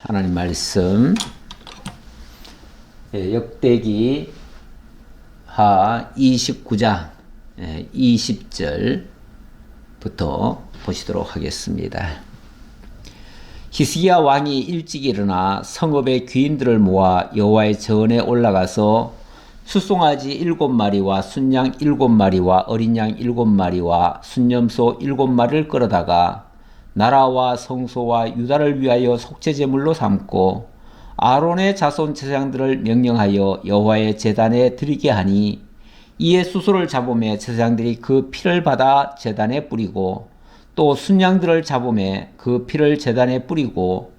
하나님 말씀 역대기 하 29장 20절부터 보시도록 하겠습니다. 히스기야 왕이 일찍 일어나 성읍의 귀인들을 모아 여호와의 전에 올라가서 숫송아지 7마리와 순양 7마리와 어린 양 7마리와 순염소 7마리를 끌어다가 나라와 성소와 유다를 위하여 속죄제물로 삼고 아론의 자손 제사장들을 명령하여 여호와의 제단에 드리게 하니 이에 수소를 잡음에 제사장들이 그 피를 받아 제단에 뿌리고 또 순양들을 잡음에 그 피를 제단에 뿌리고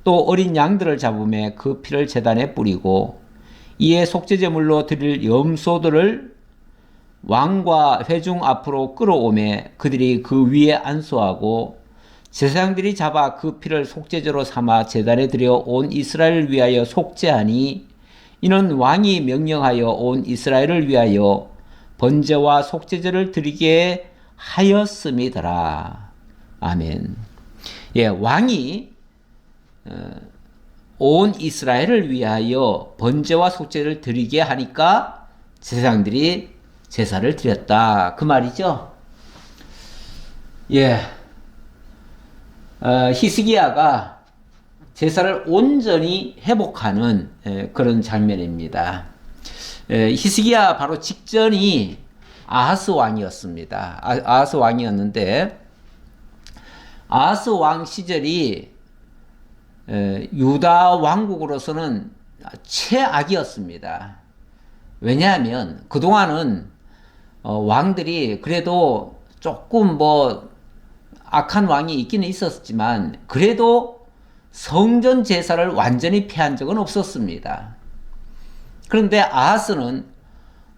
또 어린 양들을 잡음에 그 피를 제단에 뿌리고 이에 속죄제물로 드릴 염소들을 왕과 회중 앞으로 끌어오매 그들이 그 위에 안수하고 제사장들이 잡아 그 피를 속죄제로 삼아 제단에 들여 온 이스라엘을 위하여 속죄하니 이는 왕이 명령하여 온 이스라엘을 위하여 번제와 속죄제를 드리게 하였음이더라. 아멘. 예, 왕이 온 이스라엘을 위하여 번제와 속죄를 드리게 하니까 제사장들이 제사를 드렸다. 그 말이죠. 예. 히스기야가 제사를 온전히 회복하는 그런 장면입니다. 히스기야 바로 직전이 아하스 왕이었습니다. 아하스 왕이었는데 아하스 왕 시절이 유다 왕국으로서는 최악이었습니다. 왜냐하면 그동안은 왕들이 그래도 조금 악한 왕이 있기는 있었지만 그래도 성전 제사를 완전히 폐한 적은 없었습니다. 그런데 아하스는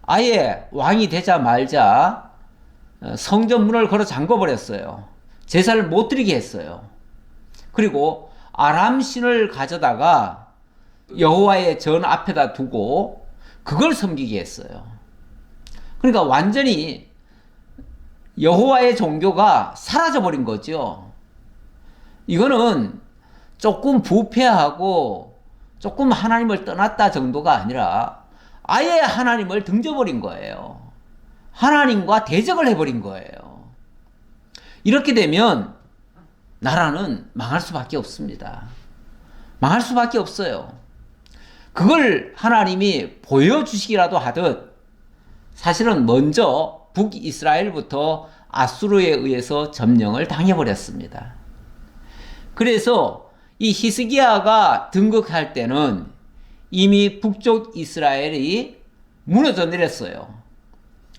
아예 왕이 되자마자 성전 문을 걸어 잠궈버렸어요. 제사를 못 드리게 했어요. 그리고 아람 신을 가져다가 여호와의 전 앞에다 두고 그걸 섬기게 했어요. 그러니까 완전히 여호와의 종교가 사라져버린 거죠. 이거는 조금 부패하고 조금 하나님을 떠났다 정도가 아니라 아예 하나님을 등져버린 거예요. 하나님과 대적을 해버린 거예요. 이렇게 되면 나라는 망할 수밖에 없습니다. 망할 수밖에 없어요. 그걸 하나님이 보여주시기라도 하듯 사실은 먼저 북이스라엘부터 아수르에 의해서 점령을 당해버렸습니다. 그래서 이 히스기야가 등극할 때는 이미 북쪽 이스라엘이 무너져 내렸어요.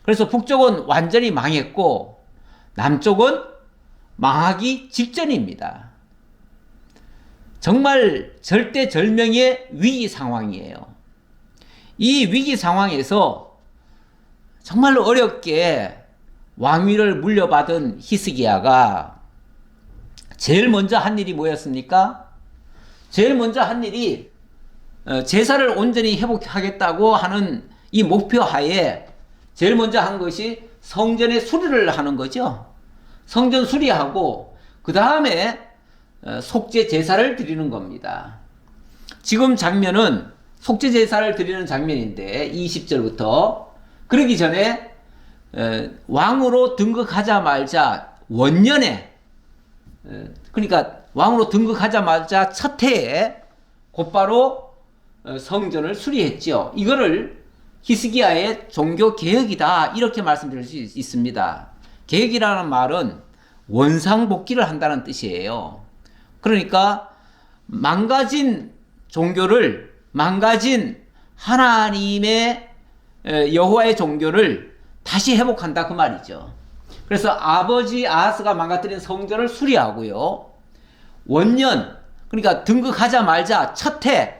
그래서 북쪽은 완전히 망했고 남쪽은 망하기 직전입니다. 정말 절대절명의 위기 상황이에요. 이 위기 상황에서 정말로 어렵게 왕위를 물려받은 히스기야가 제일 먼저 한 일이 뭐였습니까? 제일 먼저 한 일이 제사를 온전히 회복하겠다고 하는 이 목표 하에 제일 먼저 한 것이 성전의 수리를 하는 거죠. 성전 수리하고 그 다음에 속죄 제사를 드리는 겁니다. 지금 장면은 속죄 제사를 드리는 장면인데 20절부터 그러기 전에 왕으로 등극하자마자 원년에 그러니까 왕으로 등극하자마자 첫 해에 곧바로 성전을 수리했죠. 이거를 히스기야의 종교 개혁이다 이렇게 말씀드릴 수 있습니다. 개혁이라는 말은 원상복귀를 한다는 뜻이에요. 그러니까 망가진 종교를 망가진 하나님의 여호와의 종교를 다시 회복한다 그 말이죠. 그래서 아버지 아하스가 망가뜨린 성전을 수리하고요. 원년 그러니까 등극하자마자 첫해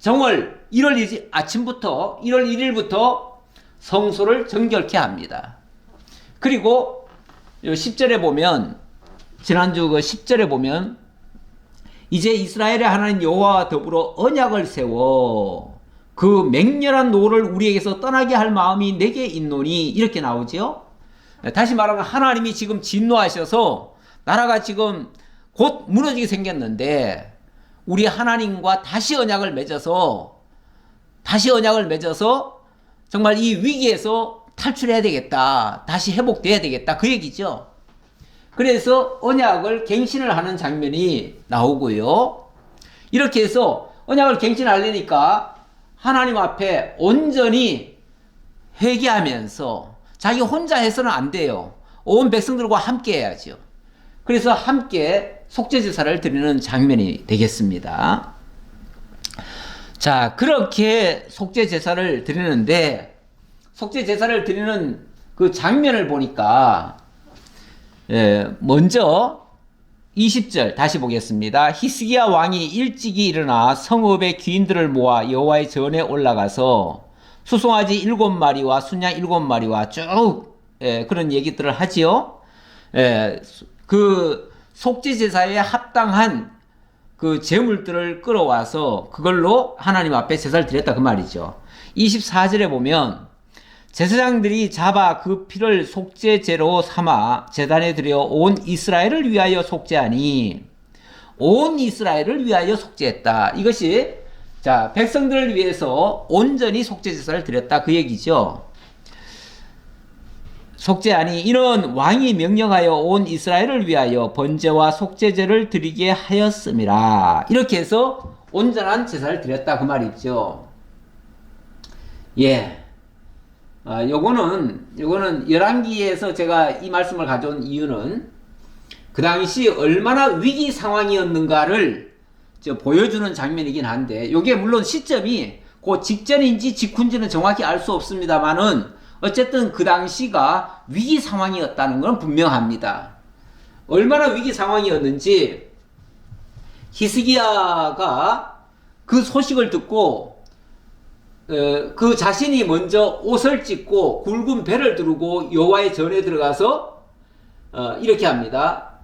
정월 1월 1일 아침부터 1월 1일부터 성소를 정결케 합니다. 그리고 10절에 보면 지난주 그 10절에 보면 이제 이스라엘의 하나님 여호와와 더불어 언약을 세워 그 맹렬한 노를 우리에게서 떠나게 할 마음이 내게 있노니 이렇게 나오죠. 다시 말하면 하나님이 지금 진노하셔서 나라가 지금 곧 무너지게 생겼는데 우리 하나님과 다시 언약을 맺어서 정말 이 위기에서 탈출해야 되겠다. 다시 회복돼야 되겠다. 그 얘기죠. 그래서 언약을 갱신을 하는 장면이 나오고요. 이렇게 해서 언약을 갱신하려니까 하나님 앞에 온전히 회개하면서 자기 혼자 해서는 안 돼요. 온 백성들과 함께 해야죠. 그래서 함께 속죄제사를 드리는 장면이 되겠습니다. 자, 그렇게 속죄제사를 드리는데 속죄제사를 드리는 그 장면을 보니까 먼저 20절 다시 보겠습니다. 히스기야 왕이 일찍이 일어나 성읍의 귀인들을 모아 여호와의 전에 올라가서 수송아지 7마리와 순양 7마리와 쭉 그런 얘기들을 하지요. 그 속죄제사에 합당한 그 제물들을 끌어와서 그걸로 하나님 앞에 제사를 드렸다 그 말이죠. 24절에 보면 제사장들이 잡아 그 피를 속죄제로 삼아 제단에 드려 온 이스라엘을 위하여 속죄하니 온 이스라엘을 위하여 속죄했다. 이것이 자 백성들을 위해서 온전히 속죄제사를 드렸다 그 얘기죠. 속죄하니 이는 왕이 명령하여 온 이스라엘을 위하여 번제와 속죄제를 드리게 하였음이라. 이렇게 해서 온전한 제사를 드렸다 그 말이죠. 요거는 열왕기에서 제가 이 말씀을 가져온 이유는 그 당시 얼마나 위기 상황이었는가를 보여주는 장면이긴 한데, 요게 물론 시점이 그 직전인지 직후인지는 정확히 알 수 없습니다만은 어쨌든 그 당시가 위기 상황이었다는 건 분명합니다. 얼마나 위기 상황이었는지 히스기야가 그 소식을 듣고 그 자신이 먼저 옷을 찢고 굵은 배를 두르고 여호와의 전에 들어가서 이렇게 합니다.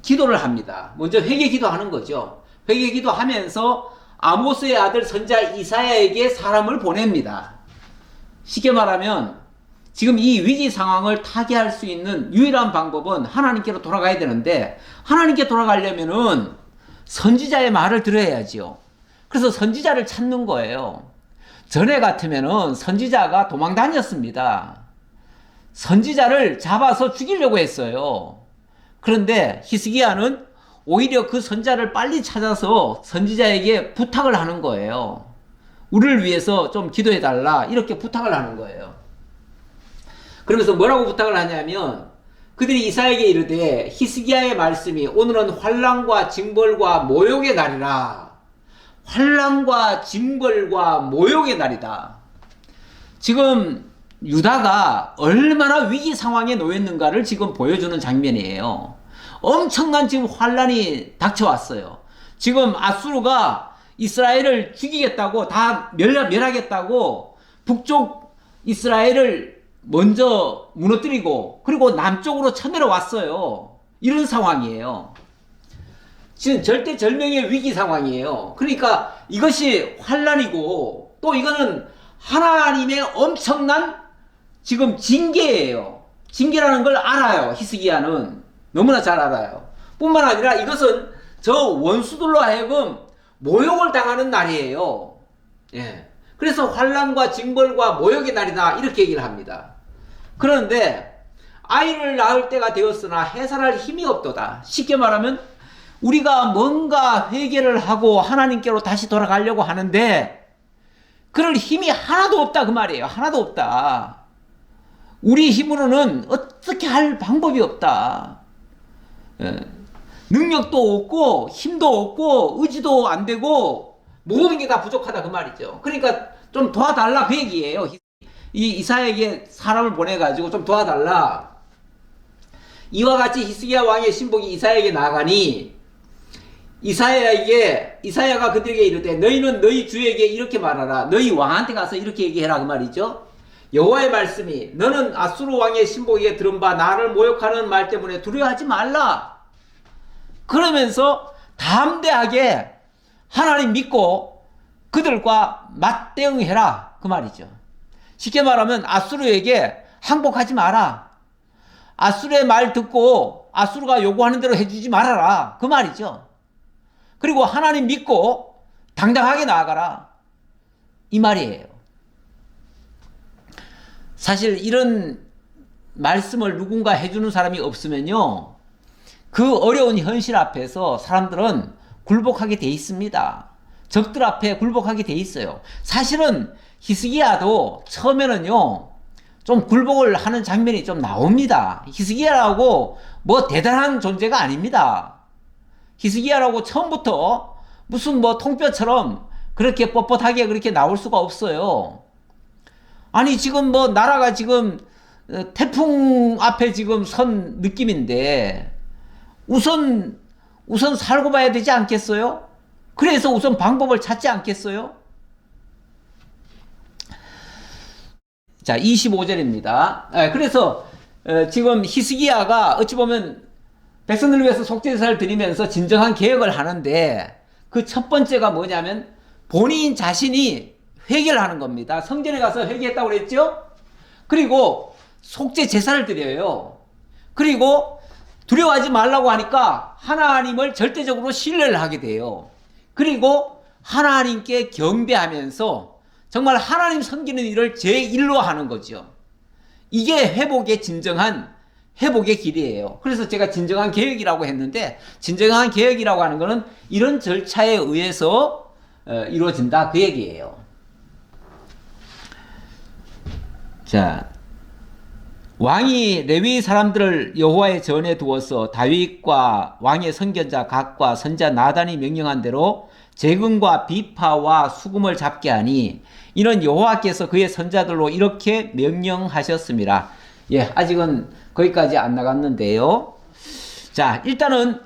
기도를 합니다. 먼저 회개 기도하는 거죠. 회개 기도하면서 아모스의 아들 선지자 이사야에게 사람을 보냅니다. 쉽게 말하면 지금 이 위기 상황을 타개할 수 있는 유일한 방법은 하나님께로 돌아가야 되는데, 하나님께 돌아가려면은 선지자의 말을 들어야지요. 그래서 선지자를 찾는 거예요. 전에 같으면은 선지자가 도망 다녔습니다. 선지자를 잡아서 죽이려고 했어요. 그런데 히스기야는 오히려 그 선지자를 빨리 찾아서 선지자에게 부탁을 하는 거예요. 우리를 위해서 좀 기도해달라 이렇게 부탁을 하는 거예요. 그러면서 뭐라고 부탁을 하냐면 그들이 이사야에게 이르되 히스기야의 말씀이 오늘은 환난과 징벌과 모욕의 날이라. 환난과 징벌과 모욕의 날이다. 지금 유다가 얼마나 위기 상황에 놓였는가를 지금 보여주는 장면이에요. 엄청난 지금 환난이 닥쳐왔어요. 지금 아수르가 이스라엘을 죽이겠다고, 다 멸하겠다고 북쪽 이스라엘을 먼저 무너뜨리고 그리고 남쪽으로 쳐내려왔어요. 이런 상황이에요. 지금 절대절명의 위기 상황이에요. 그러니까 이것이 환난이고 또 이거는 하나님의 엄청난 지금 징계예요. 징계라는 걸 알아요. 히스기야는 너무나 잘 알아요. 뿐만 아니라 이것은 저 원수들로 하여금 모욕을 당하는 날이에요. 그래서 환난과 징벌과 모욕의 날이다 이렇게 얘기를 합니다. 그런데 아이를 낳을 때가 되었으나 해산할 힘이 없도다. 쉽게 말하면 우리가 뭔가 회개를 하고 하나님께로 다시 돌아가려고 하는데 그럴 힘이 하나도 없다 그 말이에요. 하나도 없다. 우리 힘으로는 어떻게 할 방법이 없다. 능력도 없고 힘도 없고 의지도 안 되고 모든 게 다 부족하다 그 말이죠. 그러니까 좀 도와달라 그 얘기예요. 이 이사야에게 사람을 보내가지고 좀 도와달라. 이와 같이 히스기야 왕의 신복이 이사야에게 나가니 이사야가 그들에게 이르되 너희는 너희 주에게 이렇게 말하라. 너희 왕한테 가서 이렇게 얘기해라 그 말이죠. 여호와의 말씀이 너는 아수르 왕의 신복에게 들은 바 나를 모욕하는 말 때문에 두려워하지 말라. 그러면서 담대하게 하나님 믿고 그들과 맞대응해라 그 말이죠. 쉽게 말하면 아수르에게 항복하지 마라. 아수르의 말 듣고 아수르가 요구하는 대로 해주지 말아라 그 말이죠. 그리고 하나님 믿고 당당하게 나아가라. 이 말이에요. 사실 이런 말씀을 누군가 해주는 사람이 없으면요, 그 어려운 현실 앞에서 사람들은 굴복하게 돼 있습니다. 적들 앞에 굴복하게 돼 있어요. 사실은 히스기야도 처음에는요, 좀 굴복을 하는 장면이 좀 나옵니다. 히스기야라고 뭐 대단한 존재가 아닙니다. 히스기야라고 처음부터 무슨 뭐 통뼈처럼 그렇게 뻣뻣하게 그렇게 나올 수가 없어요. 아니 지금 뭐 나라가 지금 태풍 앞에 지금 선 느낌인데 우선 살고 봐야 되지 않겠어요? 그래서 우선 방법을 찾지 않겠어요? 자, 25절입니다. 그래서 지금 히스기야가 어찌 보면 백성들을 위해서 속죄제사를 드리면서 진정한 개혁을 하는데 그 첫 번째가 뭐냐면 본인 자신이 회개를 하는 겁니다. 성전에 가서 회개했다고 그랬죠? 그리고 속죄제사를 드려요. 그리고 두려워하지 말라고 하니까 하나님을 절대적으로 신뢰를 하게 돼요. 그리고 하나님께 경배하면서 정말 하나님 섬기는 일을 제1로 하는 거죠. 이게 회복의 진정한 회복의 길이에요. 그래서 제가 진정한 개혁이라고 했는데, 진정한 개혁이라고 하는 것은 이런 절차에 의해서 이루어진다, 그 얘기예요. 자, 왕이 레위 사람들을 여호와의 전에 두어서 다윗과 왕의 선견자 각과 선자 나단이 명령한 대로 재금과 비파와 수금을 잡게 하니 이는 여호와께서 그의 선자들로 이렇게 명령하셨습니다. 예, 아직은 거기까지 안 나갔는데요. 자, 일단은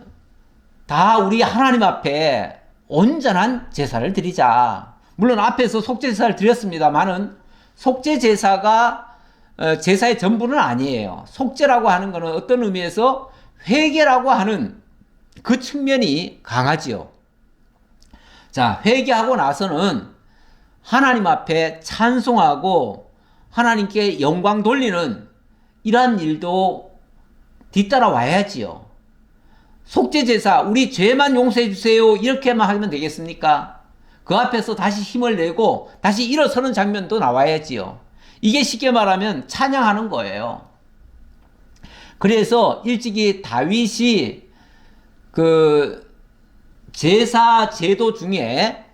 다 우리 하나님 앞에 온전한 제사를 드리자. 물론 앞에서 속죄제사를 드렸습니다만은 속죄제사가 제사의 전부는 아니에요. 속죄라고 하는 것은 어떤 의미에서 회개라고 하는 그 측면이 강하지요. 자, 회개하고 나서는 하나님 앞에 찬송하고 하나님께 영광 돌리는 이러한 일도 뒤따라 와야지요. 속죄제사, 우리 죄만 용서해 주세요, 이렇게만 하면 되겠습니까? 그 앞에서 다시 힘을 내고 다시 일어서는 장면도 나와야지요. 이게 쉽게 말하면 찬양하는 거예요. 그래서 일찍이 다윗이 그 제사 제도 중에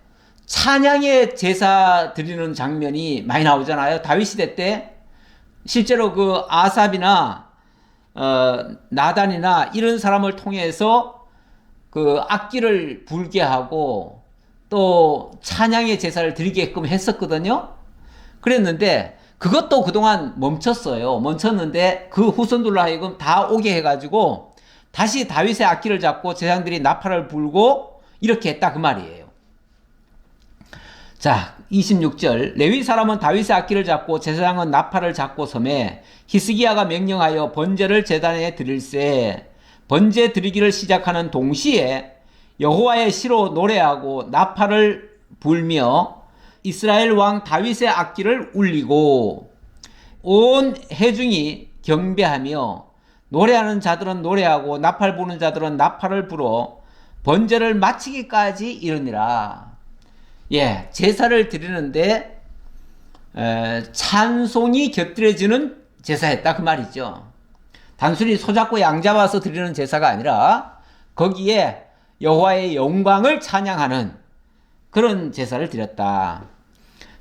찬양의 제사 드리는 장면이 많이 나오잖아요. 다윗 시대 때 실제로 그 아삽이나 나단이나 이런 사람을 통해서 그 악기를 불게 하고 또 찬양의 제사를 드리게끔 했었거든요. 그랬는데 그것도 그동안 멈췄어요. 멈췄는데 그 후손들로 하여금 다 오게 해가지고 다시 다윗의 악기를 잡고 제사장들이 나팔을 불고 이렇게 했다, 그 말이에요. 자, 26절. 레위 사람은 다윗의 악기를 잡고 제사장은 나팔을 잡고 섬에 히스기야가 명령하여 번제를 제단에 드릴세. 번제 드리기를 시작하는 동시에 여호와의 시로 노래하고 나팔을 불며 이스라엘 왕 다윗의 악기를 울리고 온 회중이 경배하며 노래하는 자들은 노래하고 나팔 부는 자들은 나팔을 불어 번제를 마치기까지 이르니라. 예, 제사를 드리는데 찬송이 곁들여지는 제사였다, 그 말이죠. 단순히 소잡고 양 잡아서 드리는 제사가 아니라 거기에 여호와의 영광을 찬양하는 그런 제사를 드렸다.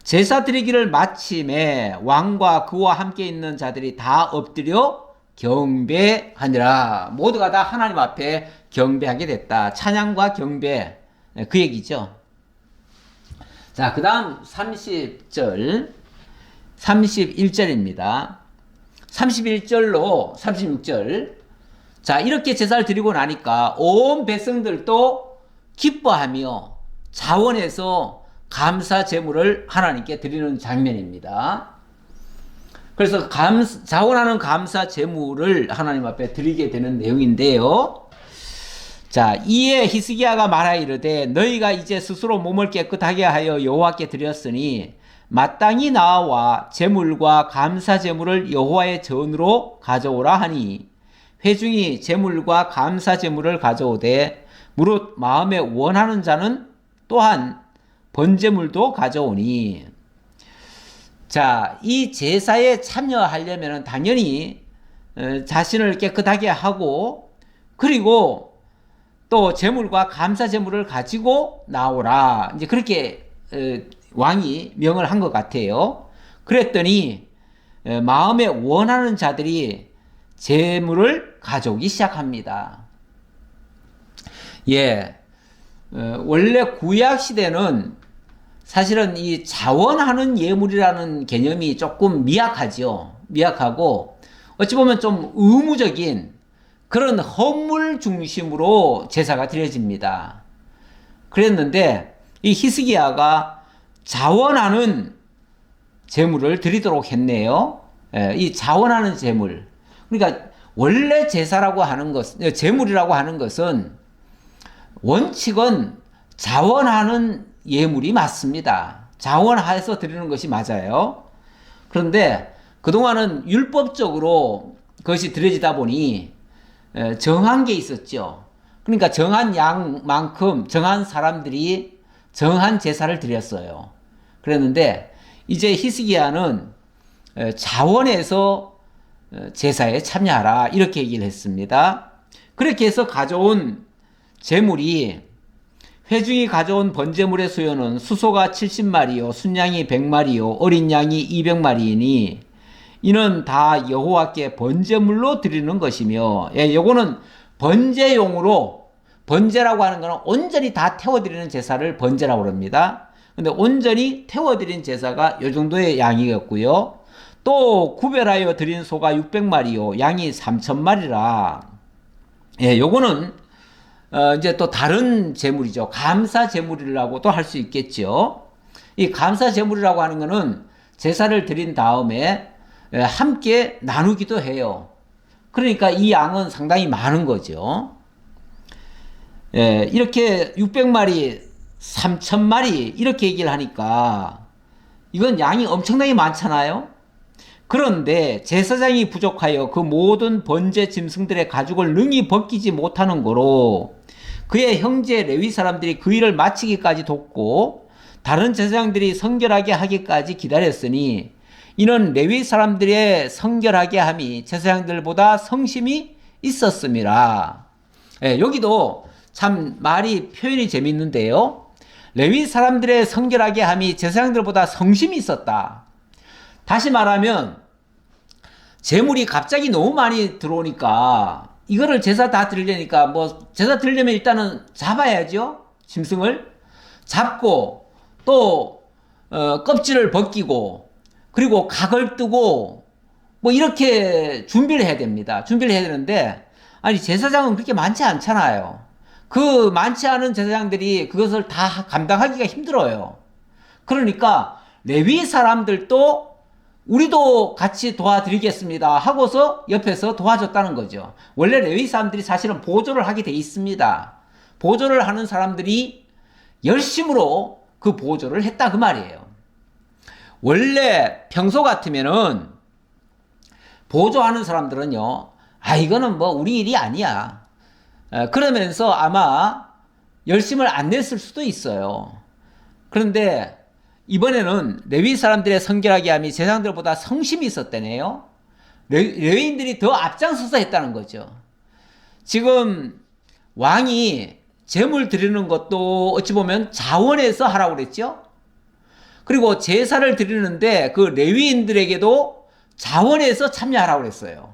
제사 드리기를 마침에 왕과 그와 함께 있는 자들이 다 엎드려 경배하니라. 모두가 다 하나님 앞에 경배하게 됐다. 찬양과 경배, 그 얘기죠. 자, 그 다음 30절, 31절입니다. 31절로 36절. 자, 이렇게 제사를 드리고 나니까 온 백성들도 기뻐하며 자원해서 감사 제물을 하나님께 드리는 장면입니다. 그래서 자원하는 감사 제물을 하나님 앞에 드리게 되는 내용인데요. 자, 이에 히스기야가 말하이르되 너희가 이제 스스로 몸을 깨끗하게 하여 여호와께 드렸으니 마땅히 나와 제물과 감사 제물을 여호와의 전으로 가져오라 하니 회중이 제물과 감사 제물을 가져오되 무릇 마음에 원하는 자는 또한 번제물도 가져오니. 자, 이 제사에 참여하려면 당연히 자신을 깨끗하게 하고, 그리고 또 제물과 감사 제물을 가지고 나오라. 이제 그렇게 왕이 명을 한 것 같아요. 그랬더니 마음에 원하는 자들이 제물을 가져오기 시작합니다. 예, 원래 구약 시대는 사실은 이 자원하는 예물이라는 개념이 조금 미약하죠. 미약하고 어찌 보면 좀 의무적인 그런 헌물 중심으로 제사가 드려집니다. 그랬는데 이 히스기야가 자원하는 제물을 드리도록 했네요. 이 자원하는 제물. 그러니까 원래 제사라고 하는 것, 제물이라고 하는 것은 원칙은 자원하는 예물이 맞습니다. 자원해서 드리는 것이 맞아요. 그런데 그동안은 율법적으로 그것이 드려지다 보니 정한 게 있었죠. 그러니까 정한 양만큼 정한 사람들이 정한 제사를 드렸어요. 그랬는데 이제 히스기야는 자원해서 제사에 참여하라 이렇게 얘기를 했습니다. 그렇게 해서 가져온 제물이 회중이 가져온 번제물의 수요는 수소가 70마리요 순양이 100마리요 어린 양이 200마리이니 이는 다 여호와께 번제물로 드리는 것이며, 예, 요거는 번제용으로, 번제라고 하는 거는 온전히 다 태워드리는 제사를 번제라고 합니다. 근데 온전히 태워드린 제사가 요 정도의 양이었고요. 또 구별하여 드린 소가 600마리요 양이 3000마리라. 예, 요거는 이제 또 다른 제물이죠. 감사 제물이라고도 할 수 있겠죠. 이 감사 제물이라고 하는 거는 제사를 드린 다음에 함께 나누기도 해요. 그러니까 이 양은 상당히 많은 거죠. 예, 이렇게 600마리, 3000마리 이렇게 얘기를 하니까 이건 양이 엄청나게 많잖아요. 그런데 제사장이 부족하여 그 모든 번제 짐승들의 가죽을 능히 벗기지 못하는 거로 그의 형제 레위 사람들이 그 일을 마치기까지 돕고 다른 제사장들이 성결하게 하기까지 기다렸으니 이는 레위 사람들의 성결하게 함이 제사장들보다 성심이 있었음이라. 예, 여기도 참 말이 표현이 재밌는데요. 레위 사람들의 성결하게 함이 제사장들보다 성심이 있었다. 다시 말하면 제물이 갑자기 너무 많이 들어오니까 이거를 제사 다 드리려니까 뭐 제사 드리려면 일단은 잡아야죠. 짐승을 잡고 또 껍질을 벗기고 그리고 각을 뜨고 뭐 이렇게 준비를 해야 됩니다. 준비를 해야 되는데 아니 제사장은 그렇게 많지 않잖아요. 그 많지 않은 제사장들이 그것을 다 감당하기가 힘들어요. 그러니까 레위 사람들도 우리도 같이 도와드리겠습니다 하고서 옆에서 도와줬다는 거죠. 원래 레위 사람들이 사실은 보조를 하게 돼 있습니다. 보조를 하는 사람들이 열심으로 그 보조를 했다 그 말이에요. 원래 평소 같으면은 보조하는 사람들은요, 아 이거는 뭐 우리 일이 아니야 그러면서 아마 열심을 안 냈을 수도 있어요. 그런데 이번에는 레위 사람들의 성결하게 함이 제사장들보다 성심이 있었다네요. 레위인들이 더 앞장서서 했다는 거죠. 지금 왕이 제물 드리는 것도 어찌 보면 자원해서 하라고 그랬죠. 그리고 제사를 드리는데 그 레위인들에게도 자원해서 참여하라고 그랬어요.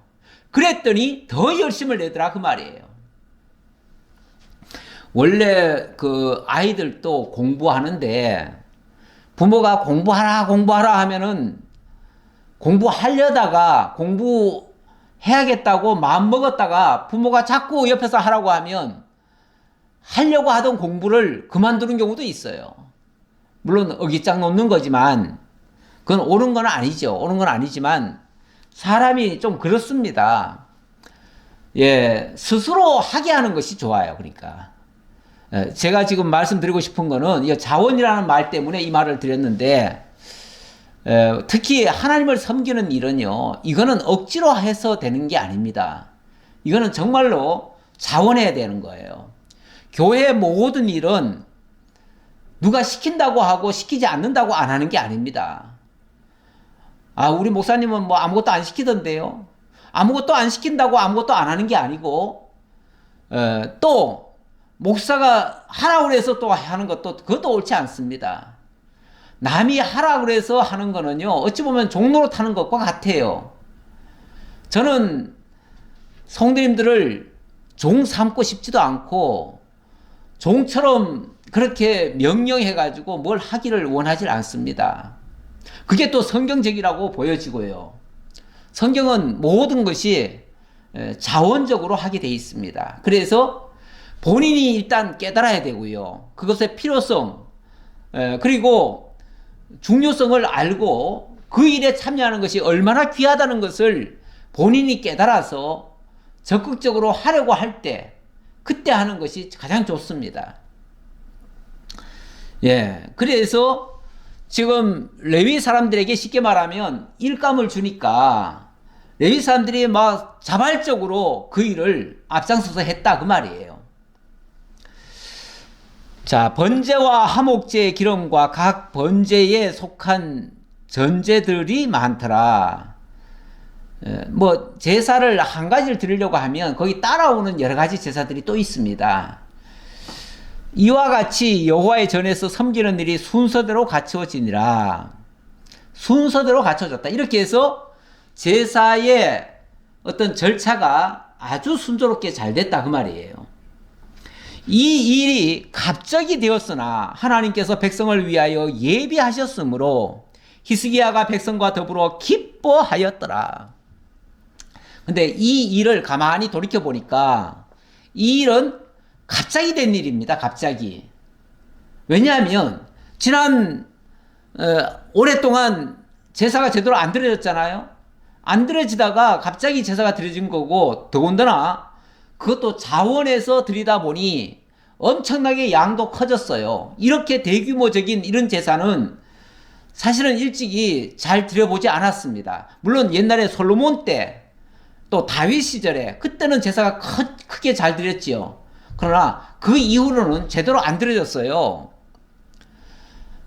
그랬더니 더 열심을 내더라 그 말이에요. 원래 그 아이들도 공부하는데 부모가 공부하라 하면은 공부하려다가 공부해야겠다고 마음먹었다가 부모가 자꾸 옆에서 하라고 하면 하려고 하던 공부를 그만두는 경우도 있어요. 물론 어깃장 놓는 거지만 그건 옳은 건 아니죠. 옳은 건 아니지만 사람이 좀 그렇습니다. 예, 스스로 하게 하는 것이 좋아요. 그러니까 제가 지금 말씀드리고 싶은 거는 이 자원이라는 말 때문에 이 말을 드렸는데 특히 하나님을 섬기는 일은요, 이거는 억지로 해서 되는 게 아닙니다. 이거는 정말로 자원해야 되는 거예요. 교회의 모든 일은 누가 시킨다고 하고 시키지 않는다고 안 하는 게 아닙니다. 아, 우리 목사님은 뭐 아무것도 안 시키던데요. 아무것도 안 시킨다고 아무것도 안 하는 게 아니고, 또 목사가 하라고 그래서 또 하는 것도 그것도 옳지 않습니다. 남이 하라고 그래서 하는 거는요, 어찌 보면 종로로 타는 것과 같아요. 저는 성도님들을 종 삼고 싶지도 않고 종처럼 그렇게 명령해가지고 뭘 하기를 원하지 않습니다. 그게 또 성경적이라고 보여지고요. 성경은 모든 것이 자원적으로 하게 돼 있습니다. 그래서 본인이 일단 깨달아야 되고요. 그것의 필요성, 그리고 중요성을 알고 그 일에 참여하는 것이 얼마나 귀하다는 것을 본인이 깨달아서 적극적으로 하려고 할 때, 그때 하는 것이 가장 좋습니다. 예, 그래서 지금 레위 사람들에게 쉽게 말하면 일감을 주니까 레위 사람들이 막 자발적으로 그 일을 앞장서서 했다 그 말이에요. 자, 번제와 화목제의 기름과 각 번제에 속한 전제들이 많더라. 뭐 제사를 한 가지를 드리려고 하면 거기 따라오는 여러 가지 제사들이 또 있습니다. 이와 같이 여호와의 전에서 섬기는 일이 순서대로 갖추어지니라. 순서대로 갖춰졌다. 이렇게 해서 제사의 어떤 절차가 아주 순조롭게 잘 됐다 그 말이에요. 이 일이 갑자기 되었으나 하나님께서 백성을 위하여 예비하셨으므로 히스기야가 백성과 더불어 기뻐하였더라. 근데 이 일을 가만히 돌이켜 보니까 이 일은 갑자기 된 일입니다. 갑자기. 왜냐하면 지난 오랫동안 제사가 제대로 안 드려졌잖아요. 안 드려지다가 갑자기 제사가 드려진 거고, 더군다나 그것도 자원에서 드리다 보니 엄청나게 양도 커졌어요. 이렇게 대규모적인 이런 제사는 사실은 일찍이 잘 드려보지 않았습니다. 물론 옛날에 솔로몬 때 또 다윗 시절에 그때는 제사가 크게 잘 드렸지요. 그러나 그 이후로는 제대로 안 드려졌어요.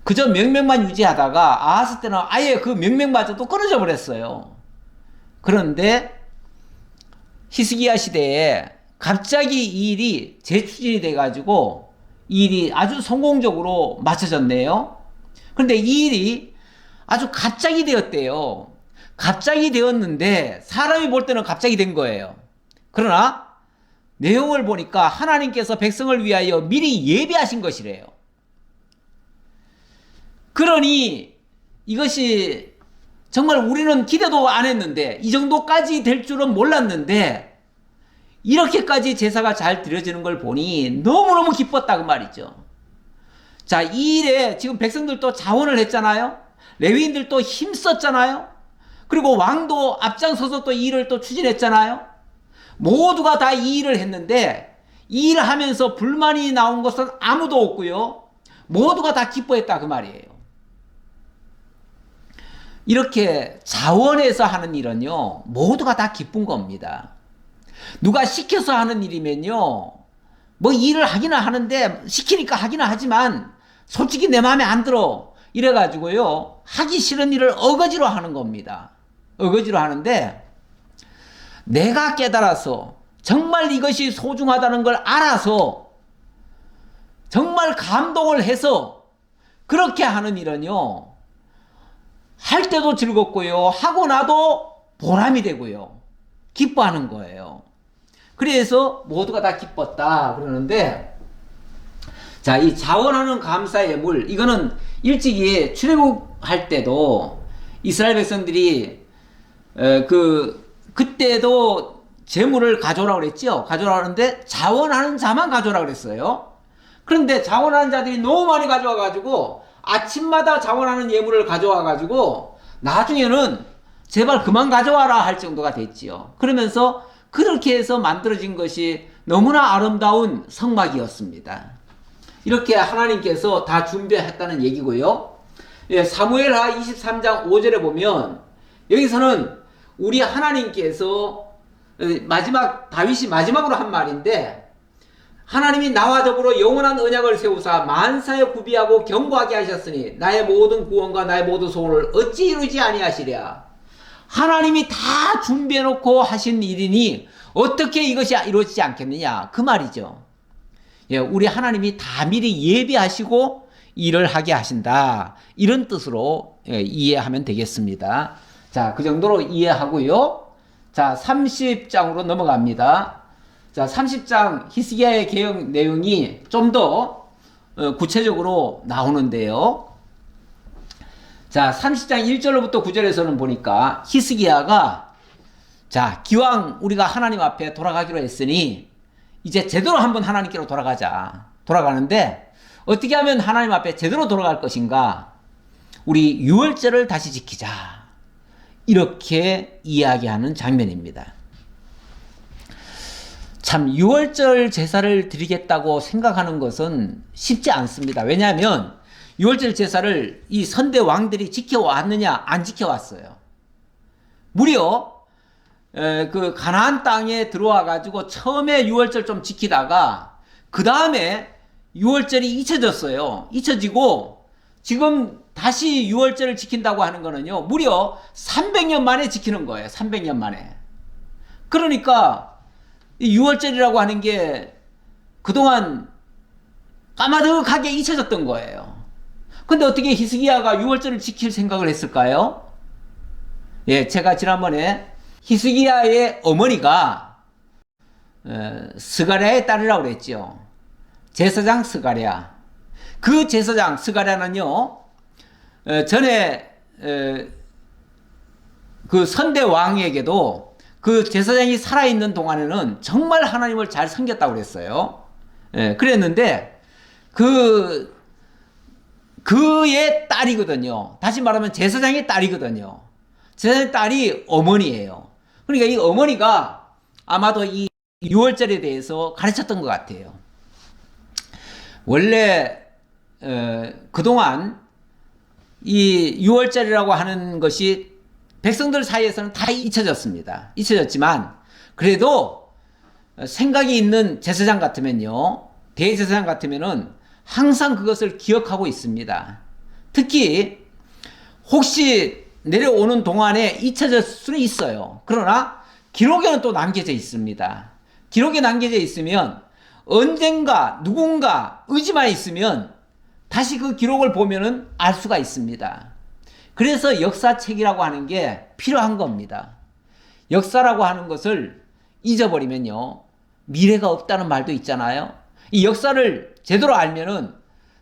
그저 명맥만 유지하다가 아하스 때는 아예 그 명맥마저도 끊어져 버렸어요. 그런데 히스기야 시대에 갑자기 이 일이 재추진이 돼가지고 이 일이 아주 성공적으로 맞춰졌네요. 그런데 이 일이 아주 갑자기 되었대요. 갑자기 되었는데 사람이 볼 때는 갑자기 된 거예요. 그러나 내용을 보니까 하나님께서 백성을 위하여 미리 예비하신 것이래요. 그러니 이것이 정말 우리는 기대도 안 했는데, 이 정도까지 될 줄은 몰랐는데 이렇게까지 제사가 잘 드려지는 걸 보니 너무너무 기뻤다 그 말이죠. 자, 이 일에 지금 백성들도 자원을 했잖아요. 레위인들도 힘썼잖아요. 그리고 왕도 앞장서서 또 이 일을 또 추진했잖아요. 모두가 다 이 일을 했는데 이 일을 하면서 불만이 나온 것은 아무도 없고요. 모두가 다 기뻐했다 그 말이에요. 이렇게 자원해서 하는 일은요, 모두가 다 기쁜 겁니다. 누가 시켜서 하는 일이면요, 뭐 일을 하기는 하는데, 시키니까 하기는 하지만 솔직히 내 마음에 안 들어 이래가지고요, 하기 싫은 일을 어거지로 하는 겁니다. 어거지로 하는데, 내가 깨달아서 정말 이것이 소중하다는 걸 알아서 정말 감동을 해서 그렇게 하는 일은요, 할 때도 즐겁고요, 하고 나도 보람이 되고요, 기뻐하는 거예요. 그래서 모두가 다 기뻤다 그러는데, 자, 이 자원하는 감사 예물, 이거는 일찍이 출애굽할 때도 이스라엘 백성들이 그때도 재물을 가져오라고 그랬죠. 가져오라고 하는데 자원하는 자만 가져오라고 그랬어요. 그런데 자원하는 자들이 너무 많이 가져와 가지고 아침마다 자원하는 예물을 가져와 가지고 나중에는 제발 그만 가져와라 할 정도가 됐지요. 그러면서 그렇게 해서 만들어진 것이 너무나 아름다운 성막이었습니다. 이렇게 하나님께서 다 준비했다는 얘기고요. 예, 사무엘하 23장 5절에 보면 여기서는 우리 하나님께서 다윗이 마지막으로 한 말인데, 하나님이 나와 더불어 영원한 언약을 세우사 만사에 구비하고 견고하게 하셨으니 나의 모든 구원과 나의 모든 소원을 어찌 이루지 아니하시랴. 하나님이 다 준비해놓고 하신 일이니 어떻게 이것이 이루어지지 않겠느냐, 그 말이죠. 예, 우리 하나님이 다 미리 예비하시고 일을 하게 하신다, 이런 뜻으로 이해하면 되겠습니다. 자, 그 정도로 이해하고요. 자, 30장으로 넘어갑니다. 자, 30장 히스기야의 계명 내용이 좀 더 구체적으로 나오는데요. 자, 30장 1절로부터 9절에서는 보니까 히스기야가, 자, 기왕 우리가 하나님 앞에 돌아가기로 했으니 이제 제대로 한번 하나님께로 돌아가자. 돌아가는데 어떻게 하면 하나님 앞에 제대로 돌아갈 것인가? 우리 유월절을 다시 지키자. 이렇게 이야기하는 장면입니다. 참, 유월절 제사를 드리겠다고 생각하는 것은 쉽지 않습니다. 왜냐하면 유월절 제사를 이 선대 왕들이 지켜왔느냐, 안 지켜왔어요. 무려 그 가나안 땅에 들어와 가지고 처음에 유월절 좀 지키다가 그 다음에 유월절이 잊혀졌어요. 잊혀지고 지금 다시 유월절을 지킨다고 하는 거는요, 무려 300년 만에 지키는 거예요. 300년 만에. 그러니까 이 유월절이라고 하는 게 그동안 까마득하게 잊혀졌던 거예요. 근데 어떻게 히스기야가 유월절을 지킬 생각을 했을까요? 예, 제가 지난번에 히스기야의 어머니가 스가랴의 딸이라고 그랬죠. 제사장 스가랴. 그 제사장 스가랴는요, 전에 그 선대 왕에게도 그 제사장이 살아있는 동안에는 정말 하나님을 잘 섬겼다고 그랬어요. 예, 그랬는데 그의 딸이거든요. 다시 말하면 제사장의 딸이거든요. 제사장의 딸이 어머니예요. 그러니까 이 어머니가 아마도 이 유월절에 대해서 가르쳤던 것 같아요. 원래 그동안 이 유월절이라고 하는 것이 백성들 사이에서는 다 잊혀졌습니다. 잊혀졌지만 그래도 생각이 있는 제사장 같으면요, 대제사장 같으면은 항상 그것을 기억하고 있습니다. 특히 혹시 내려오는 동안에 잊혀질 수는 있어요. 그러나 기록에는 또 남겨져 있습니다. 기록에 남겨져 있으면 언젠가 누군가 의지만 있으면 다시 그 기록을 보면은 알 수가 있습니다. 그래서 역사책이라고 하는 게 필요한 겁니다. 역사라고 하는 것을 잊어버리면요, 미래가 없다는 말도 있잖아요. 이 역사를 제대로 알면은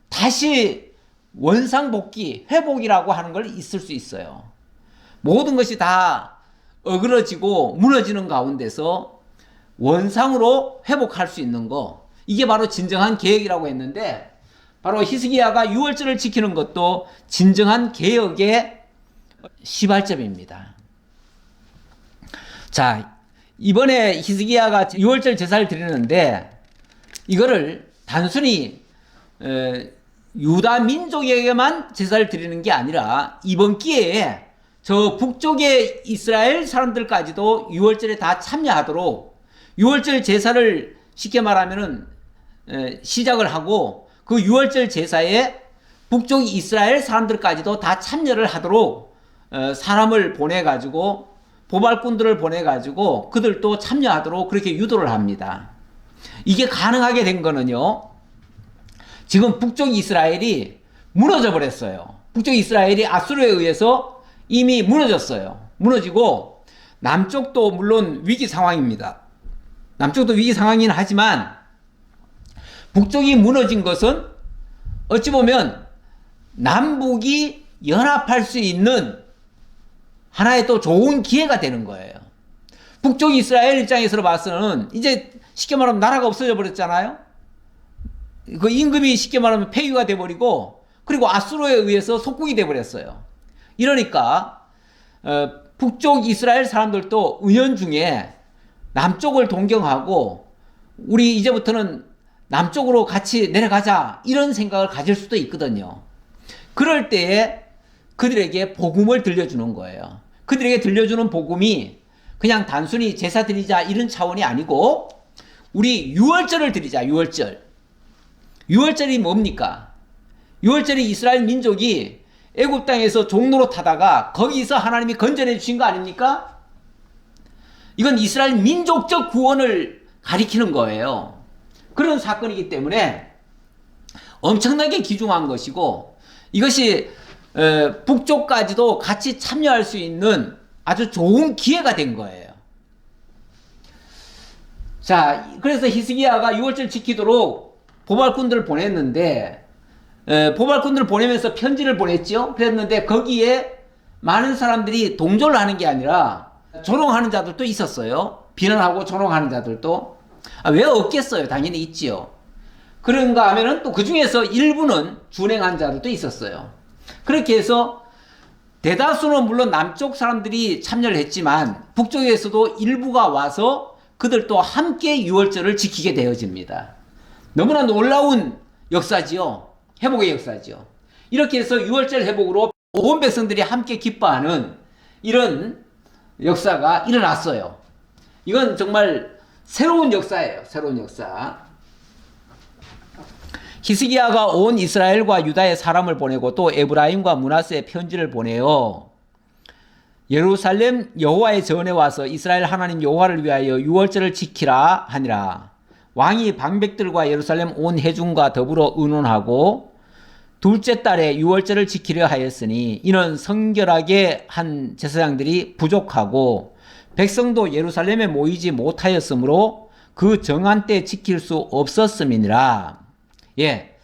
다시 원상복귀, 회복이라고 하는 걸 있을 수 있어요. 모든 것이 다 어그러지고 무너지는 가운데서 원상으로 회복할 수 있는 거, 이게 바로 진정한 개혁이라고 했는데, 바로 히스기야가 유월절을 지키는 것도 진정한 개혁의 시발점입니다. 자, 이번에 히스기야가 유월절 제사를 드리는데 이거를 단순히 유다 민족에게만 제사를 드리는 게 아니라 이번 기회에 저 북쪽의 이스라엘 사람들까지도 유월절에 다 참여하도록 유월절 제사를 쉽게 말하면은 시작을 하고, 그 유월절 제사에 북쪽 이스라엘 사람들까지도 다 참여를 하도록 사람을 보내가지고, 보발꾼들을 보내가지고 그들도 참여하도록 그렇게 유도를 합니다. 이게 가능하게 된 거는요, 지금 북쪽 이스라엘이 무너져 버렸어요. 북쪽 이스라엘이 아수르에 의해서 이미 무너졌어요. 무너지고 남쪽도 물론 위기 상황입니다. 남쪽도 위기 상황이긴 하지만 북쪽이 무너진 것은 어찌 보면 남북이 연합할 수 있는 하나의 또 좋은 기회가 되는 거예요. 북쪽 이스라엘 입장에서 봐서는 이제 쉽게 말하면 나라가 없어져 버렸잖아요. 그 임금이 쉽게 말하면 폐위가 돼버리고, 그리고 아수르에 의해서 속국이 돼버렸어요. 이러니까 북쪽 이스라엘 사람들도 은연중에 남쪽을 동경하고 우리 이제부터는 남쪽으로 같이 내려가자, 이런 생각을 가질 수도 있거든요. 그럴 때에 그들에게 복음을 들려주는 거예요. 그들에게 들려주는 복음이 그냥 단순히 제사 드리자 이런 차원이 아니고, 우리 유월절을 드리자. 유월절. 유월절이 뭡니까? 유월절이 이스라엘 민족이 애굽 땅에서 종로로 타다가 거기서 하나님이 건져내 주신 거 아닙니까? 이건 이스라엘 민족적 구원을 가리키는 거예요. 그런 사건이기 때문에 엄청나게 귀중한 것이고, 이것이 북쪽까지도 같이 참여할 수 있는 아주 좋은 기회가 된 거예요. 자, 그래서 히스기야가 유월절 지키도록 보발꾼들을 보냈는데, 보발꾼들을 보내면서 편지를 보냈죠. 그랬는데 거기에 많은 사람들이 동조를 하는 게 아니라 조롱하는 자들도 있었어요. 비난하고 조롱하는 자들도. 왜 없겠어요? 당연히 있지요. 그런가 하면은 또 그 중에서 일부는 준행한 자들도 있었어요. 그렇게 해서 대다수는 물론 남쪽 사람들이 참여를 했지만 북쪽에서도 일부가 와서 그들도 함께 유월절을 지키게 되어집니다. 너무나 놀라운 역사지요. 회복의 역사지요. 이렇게 해서 유월절 회복으로 온 백성들이 함께 기뻐하는 이런 역사가 일어났어요. 이건 정말 새로운 역사예요. 새로운 역사. 히스기야가 온 이스라엘과 유다의 사람을 보내고 또 에브라임과 므낫세에 편지를 보내요. 예루살렘 여호와의 전에 와서 이스라엘 하나님 여호와를 위하여 유월절을 지키라 하니라. 왕이 방백들과 예루살렘 온 회중과 더불어 의논하고 둘째 달에 유월절을 지키려 하였으니 이는 성결하게 한 제사장들이 부족하고 백성도 예루살렘에 모이지 못하였으므로 그 정한 때 지킬 수 없었음이니라. 예.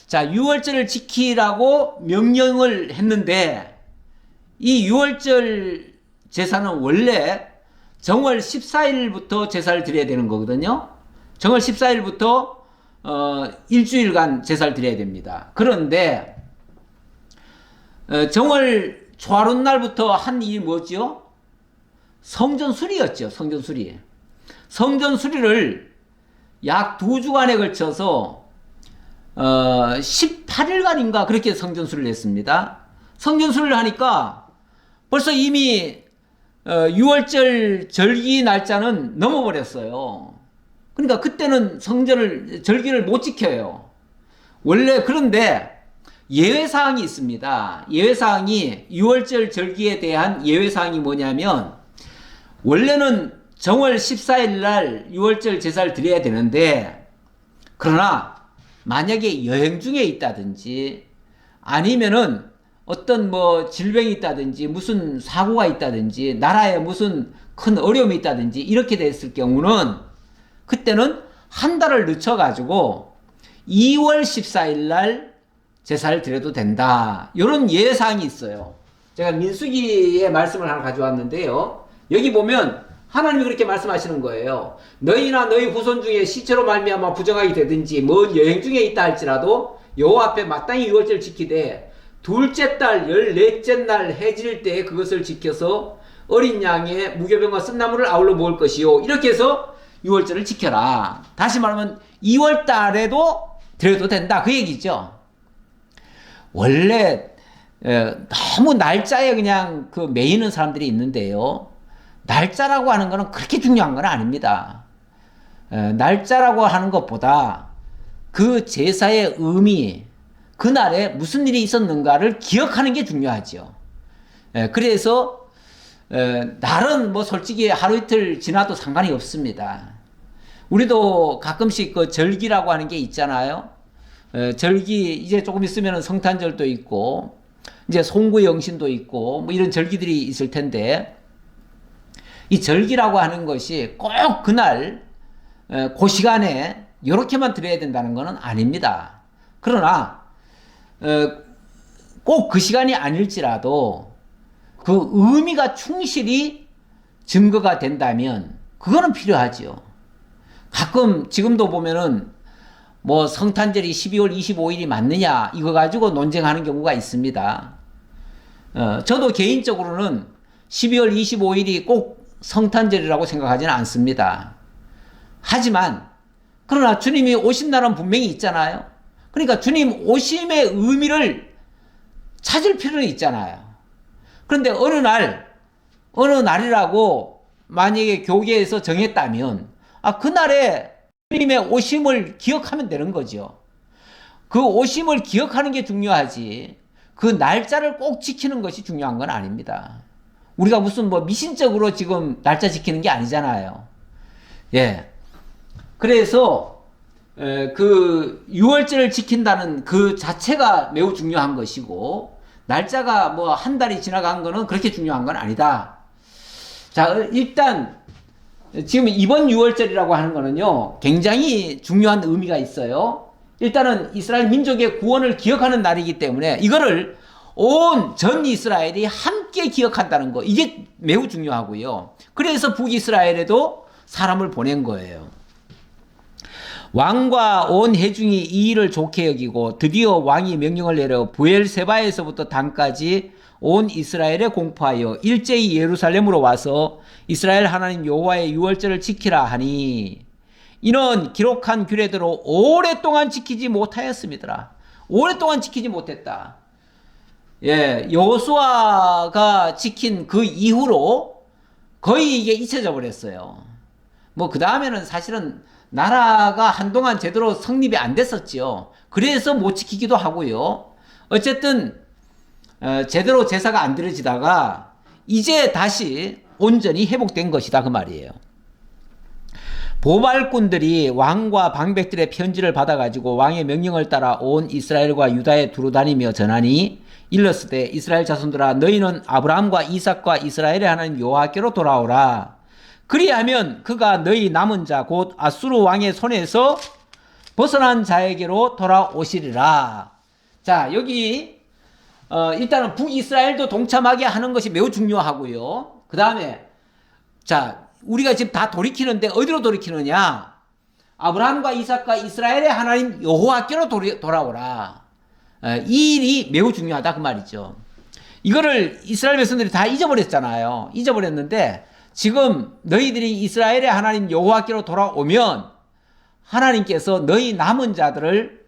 자, 유월절을 지키라고 명령을 했는데 이 유월절 제사는 원래 정월 14일부터 제사를 드려야 되는 거거든요. 정월 14일부터 일주일간 제사를 드려야 됩니다. 그런데 정월 초하룻날부터 한 일이 뭐죠? 성전수리였죠. 성전수리. 성전수리를 약 2주간에 걸쳐서 18일간인가 그렇게 성전수리를 했습니다. 성전수리를 하니까 벌써 이미 6월절 절기 날짜는 넘어버렸어요. 그러니까 그때는 절기를 못 지켜요. 원래. 그런데 예외사항이 있습니다. 예외사항이 6월절 절기에 대한 예외사항이 뭐냐면, 원래는 정월 14일 날 6월절 제사를 드려야 되는데, 그러나 만약에 여행 중에 있다든지 아니면은 어떤 질병이 있다든지 무슨 사고가 있다든지 나라에 무슨 큰 어려움이 있다든지 이렇게 됐을 경우는 그때는 한 달을 늦춰가지고 2월 14일 날 제사를 드려도 된다. 이런 예외사항이 있어요. 제가 민수기의 말씀을 하나 가져왔는데요. 여기 보면 하나님이 그렇게 말씀하시는 거예요. 너희나 너희 후손 중에 시체로 말미암아 부정하게 되든지 먼 여행 중에 있다 할지라도 여호와 앞에 마땅히 유월절을 지키되 둘째 달 14째 날 해질 때에 그것을 지켜서 어린 양의 무교병과 쓴나물을 아울러 먹을 것이요. 이렇게 해서 유월절을 지켜라. 다시 말하면 2월 달에도 드려도 된다. 그 얘기죠. 원래 너무 날짜에 그냥 매이는 사람들이 있는데요. 날짜라고 하는 것은 그렇게 중요한 건 아닙니다. 날짜라고 하는 것보다 그 제사의 의미, 그날에 무슨 일이 있었는가를 기억하는 게 중요하죠. 그래서 날은 솔직히 하루 이틀 지나도 상관이 없습니다. 우리도 가끔씩 절기라고 하는 게 있잖아요. 절기 이제 조금 있으면 성탄절도 있고 이제 송구영신도 있고 이런 절기들이 있을 텐데, 이 절기라고 하는 것이 꼭 그날 그 시간에 이렇게만 드려야 된다는 것은 아닙니다. 그러나 꼭 그 시간이 아닐지라도 그 의미가 충실히 증거가 된다면 그거는 필요하죠. 가끔 지금도 보면은 성탄절이 12월 25일이 맞느냐 이거 가지고 논쟁하는 경우가 있습니다. 저도 개인적으로는 12월 25일이 꼭 성탄절이라고 생각하지는 않습니다. 하지만 그러나 주님이 오신 날은 분명히 있잖아요. 그러니까 주님 오심의 의미를 찾을 필요는 있잖아요. 그런데 어느 날이라고 만약에 교계에서 정했다면 그날에 주님의 오심을 기억하면 되는 거죠. 그 오심을 기억하는 게 중요하지 그 날짜를 꼭 지키는 것이 중요한 건 아닙니다. 우리가 무슨 뭐 미신적으로 지금 날짜 지키는 게 아니잖아요. 예. 그래서 그 유월절을 지킨다는 그 자체가 매우 중요한 것이고 날짜가 뭐 한 달이 지나간 거는 그렇게 중요한 건 아니다. 자, 일단 지금 이번 유월절이라고 하는 거는요 굉장히 중요한 의미가 있어요. 일단은 이스라엘 민족의 구원을 기억하는 날이기 때문에 이거를 온 전 이스라엘이 함께 기억한다는 거 이게 매우 중요하고요. 그래서 북이스라엘에도 사람을 보낸 거예요. 왕과 온 회중이 이 일을 좋게 여기고 드디어 왕이 명령을 내려 부엘세바에서부터 단까지 온 이스라엘에 공포하여 일제히 예루살렘으로 와서 이스라엘 하나님 여호와의 유월절을 지키라 하니 이는 기록한 규례대로 오랫동안 지키지 못하였습니다. 오랫동안 지키지 못했다. 예, 여호수아가 지킨 그 이후로 거의 이게 잊혀져 버렸어요. 뭐 그 다음에는 사실은 나라가 한동안 제대로 성립이 안 됐었지요. 그래서 못 지키기도 하고요. 어쨌든 제대로 제사가 안 드려지다가 이제 다시 온전히 회복된 것이다 그 말이에요. 보발꾼들이 왕과 방백들의 편지를 받아가지고 왕의 명령을 따라 온 이스라엘과 유다에 두루다니며 전하니 일렀으되 이스라엘 자손들아 너희는 아브라함과 이삭과 이스라엘의 하나님 여호와께로 돌아오라. 그리하면 그가 너희 남은 자 곧 아수르 왕의 손에서 벗어난 자에게로 돌아오시리라. 자, 여기 일단은 북이스라엘도 동참하게 하는 것이 매우 중요하고요. 그 다음에 자, 우리가 지금 다 돌이키는데 어디로 돌이키느냐? 아브라함과 이삭과 이스라엘의 하나님 여호와께로 돌아오라. 이 일이 매우 중요하다 그 말이죠. 이거를 이스라엘 백성들이 다 잊어버렸잖아요. 잊어버렸는데 지금 너희들이 이스라엘의 하나님 여호와께로 돌아오면 하나님께서 너희 남은 자들을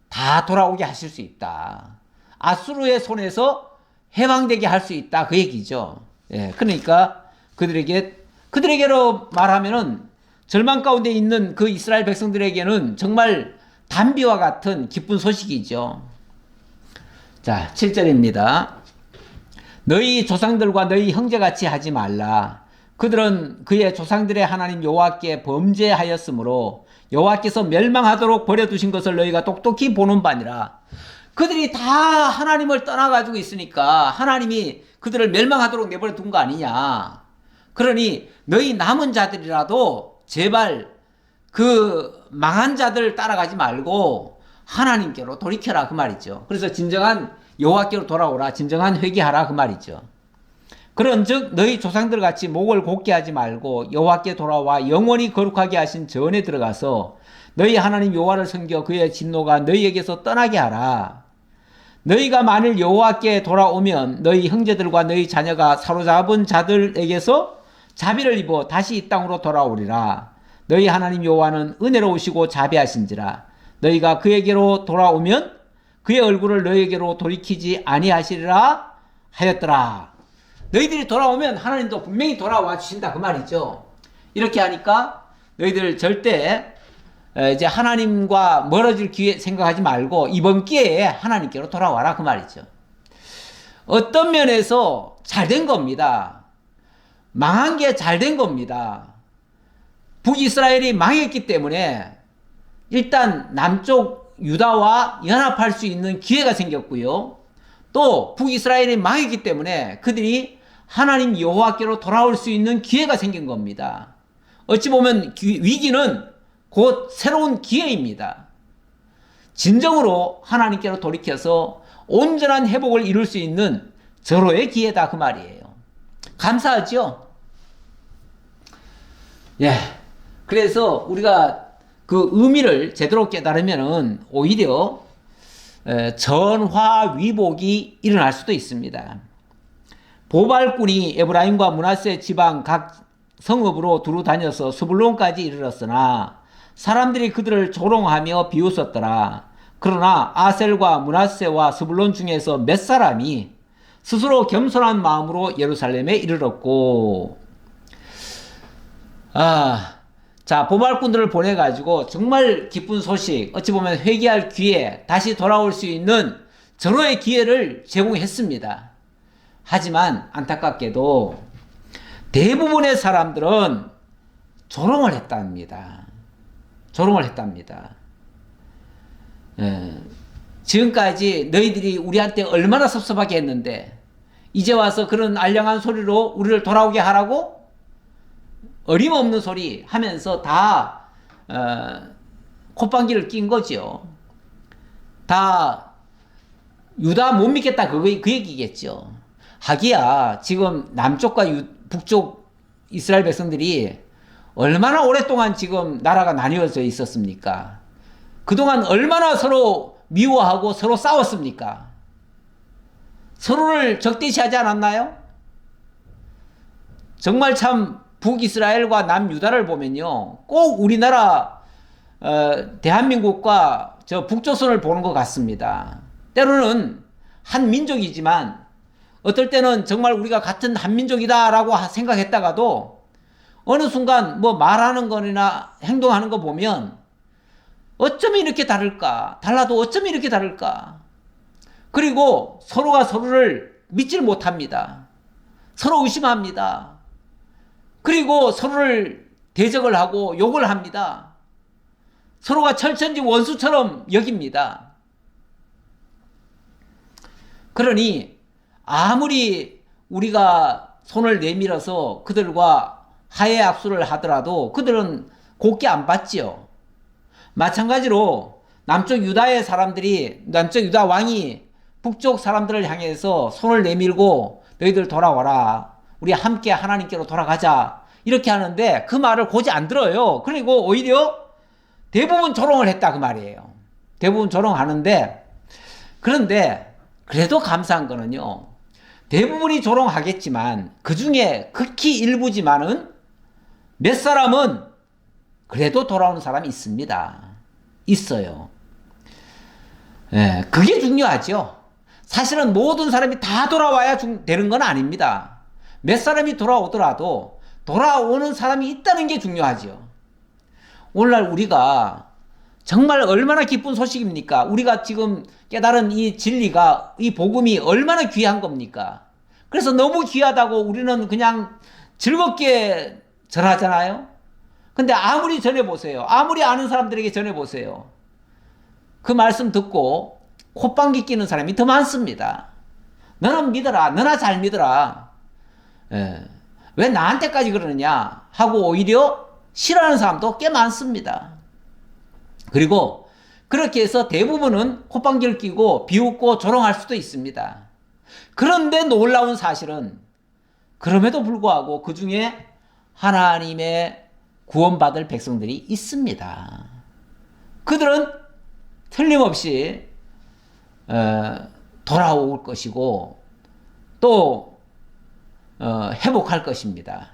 다 돌아오게 하실 수 있다. 아수르의 손에서 해방되게 할 수 있다 그 얘기죠. 예, 그러니까 그들에게로 말하면은 절망 가운데 있는 그 이스라엘 백성들에게는 정말 단비와 같은 기쁜 소식이죠. 자, 7절입니다. 너희 조상들과 너희 형제같이 하지 말라. 그들은 그의 조상들의 하나님 여호와께 범죄하였으므로 여호와께서 멸망하도록 버려두신 것을 너희가 똑똑히 보는 바니라. 그들이 다 하나님을 떠나가지고 있으니까 하나님이 그들을 멸망하도록 내버려 둔 거 아니냐. 그러니 너희 남은 자들이라도 제발 그 망한 자들 따라가지 말고 하나님께로 돌이켜라 그 말이죠. 그래서 진정한 여호와께로 돌아오라. 진정한 회개하라 그 말이죠. 그런즉 너희 조상들 같이 목을 곧게 하지 말고 여호와께 돌아와 영원히 거룩하게 하신 전에 들어가서 너희 하나님 여호와를 섬겨 그의 진노가 너희에게서 떠나게 하라. 너희가 만일 여호와께 돌아오면 너희 형제들과 너희 자녀가 사로잡은 자들에게서 자비를 입어 다시 이 땅으로 돌아오리라. 너희 하나님 여호와는 은혜로우시고 자비하신지라. 너희가 그에게로 돌아오면 그의 얼굴을 너희에게로 돌이키지 아니하시리라 하였더라. 너희들이 돌아오면 하나님도 분명히 돌아와 주신다 그 말이죠. 이렇게 하니까 너희들 절대 이제 하나님과 멀어질 기회 생각하지 말고 이번 기회에 하나님께로 돌아와라 그 말이죠. 어떤 면에서 잘된 겁니다. 망한 게 잘된 겁니다. 북이스라엘이 망했기 때문에 일단 남쪽 유다와 연합할 수 있는 기회가 생겼고요. 또 북이스라엘이 망했기 때문에 그들이 하나님 여호와께로 돌아올 수 있는 기회가 생긴 겁니다. 어찌 보면 위기는 곧 새로운 기회입니다. 진정으로 하나님께로 돌이켜서 온전한 회복을 이룰 수 있는 절호의 기회다 그 말이에요. 감사하죠? 예. 그래서 우리가 그 의미를 제대로 깨달으면은 오히려 전화위복이 일어날 수도 있습니다. 보발꾼이 에브라임과 므낫세 지방 각 성읍으로 두루 다녀서 스불론까지 이르렀으나 사람들이 그들을 조롱하며 비웃었더라. 그러나 아셀과 므낫세와 스불론 중에서 몇 사람이 스스로 겸손한 마음으로 예루살렘에 이르렀고 자, 보발꾼들을 보내가지고 정말 기쁜 소식, 어찌 보면 회개할 기회, 다시 돌아올 수 있는 절호의 기회를 제공했습니다. 하지만 안타깝게도 대부분의 사람들은 조롱을 했답니다. 조롱을 했답니다. 지금까지 너희들이 우리한테 얼마나 섭섭하게 했는데 이제 와서 그런 알량한 소리로 우리를 돌아오게 하라고? 어림없는 소리 하면서 다 콧방귀를 낀 거죠. 다 유다 못 믿겠다 그 얘기겠죠. 하기야 지금 남쪽과 북쪽 이스라엘 백성들이 얼마나 오랫동안 지금 나라가 나뉘어져 있었습니까? 그동안 얼마나 서로 미워하고 서로 싸웠습니까? 서로를 적대시하지 않았나요? 정말 참 북이스라엘과 남유다를 보면요, 꼭 우리나라 대한민국과 저 북조선을 보는 것 같습니다. 때로는 한 민족이지만 어떨 때는 정말 우리가 같은 한 민족이다라고 생각했다가도 어느 순간 뭐 말하는 거나 행동하는 거 보면 어쩜 이렇게 다를까? 달라도 어쩜 이렇게 다를까? 그리고 서로가 서로를 믿질 못합니다. 서로 의심합니다. 그리고 서로를 대적을 하고 욕을 합니다. 서로가 철천지 원수처럼 여깁니다. 그러니 아무리 우리가 손을 내밀어서 그들과 하해 악수를 하더라도 그들은 곱게 안 받지요. 마찬가지로 남쪽 유다의 사람들이, 남쪽 유다 왕이 북쪽 사람들을 향해서 손을 내밀고 너희들 돌아와라, 우리 함께 하나님께로 돌아가자, 이렇게 하는데 그 말을 고지 안 들어요. 그리고 오히려 대부분 조롱을 했다 그 말이에요. 대부분 조롱하는데, 그런데 그래도 감사한 거는요, 대부분이 조롱하겠지만 그 중에 극히 일부지만은 몇 사람은 그래도 돌아오는 사람이 있습니다. 있어요. 그게 중요하죠. 사실은 모든 사람이 다 돌아와야 되는 건 아닙니다. 몇 사람이 돌아오더라도 돌아오는 사람이 있다는 게 중요하죠. 오늘날 우리가 정말 얼마나 기쁜 소식입니까? 우리가 지금 깨달은 이 진리가, 이 복음이 얼마나 귀한 겁니까? 그래서 너무 귀하다고 우리는 그냥 즐겁게 전하잖아요. 근데 아무리 전해보세요. 아무리 아는 사람들에게 전해보세요. 그 말씀 듣고 콧방귀 끼는 사람이 더 많습니다. 너는 믿어라. 너나 잘 믿어라. 왜 나한테까지 그러느냐 하고 오히려 싫어하는 사람도 꽤 많습니다. 그리고 그렇게 해서 대부분은 콧방귀를 끼고 비웃고 조롱할 수도 있습니다. 그런데 놀라운 사실은 그럼에도 불구하고 그 중에 하나님의 구원받을 백성들이 있습니다. 그들은 틀림없이 돌아올 것이고 또 회복할 것입니다.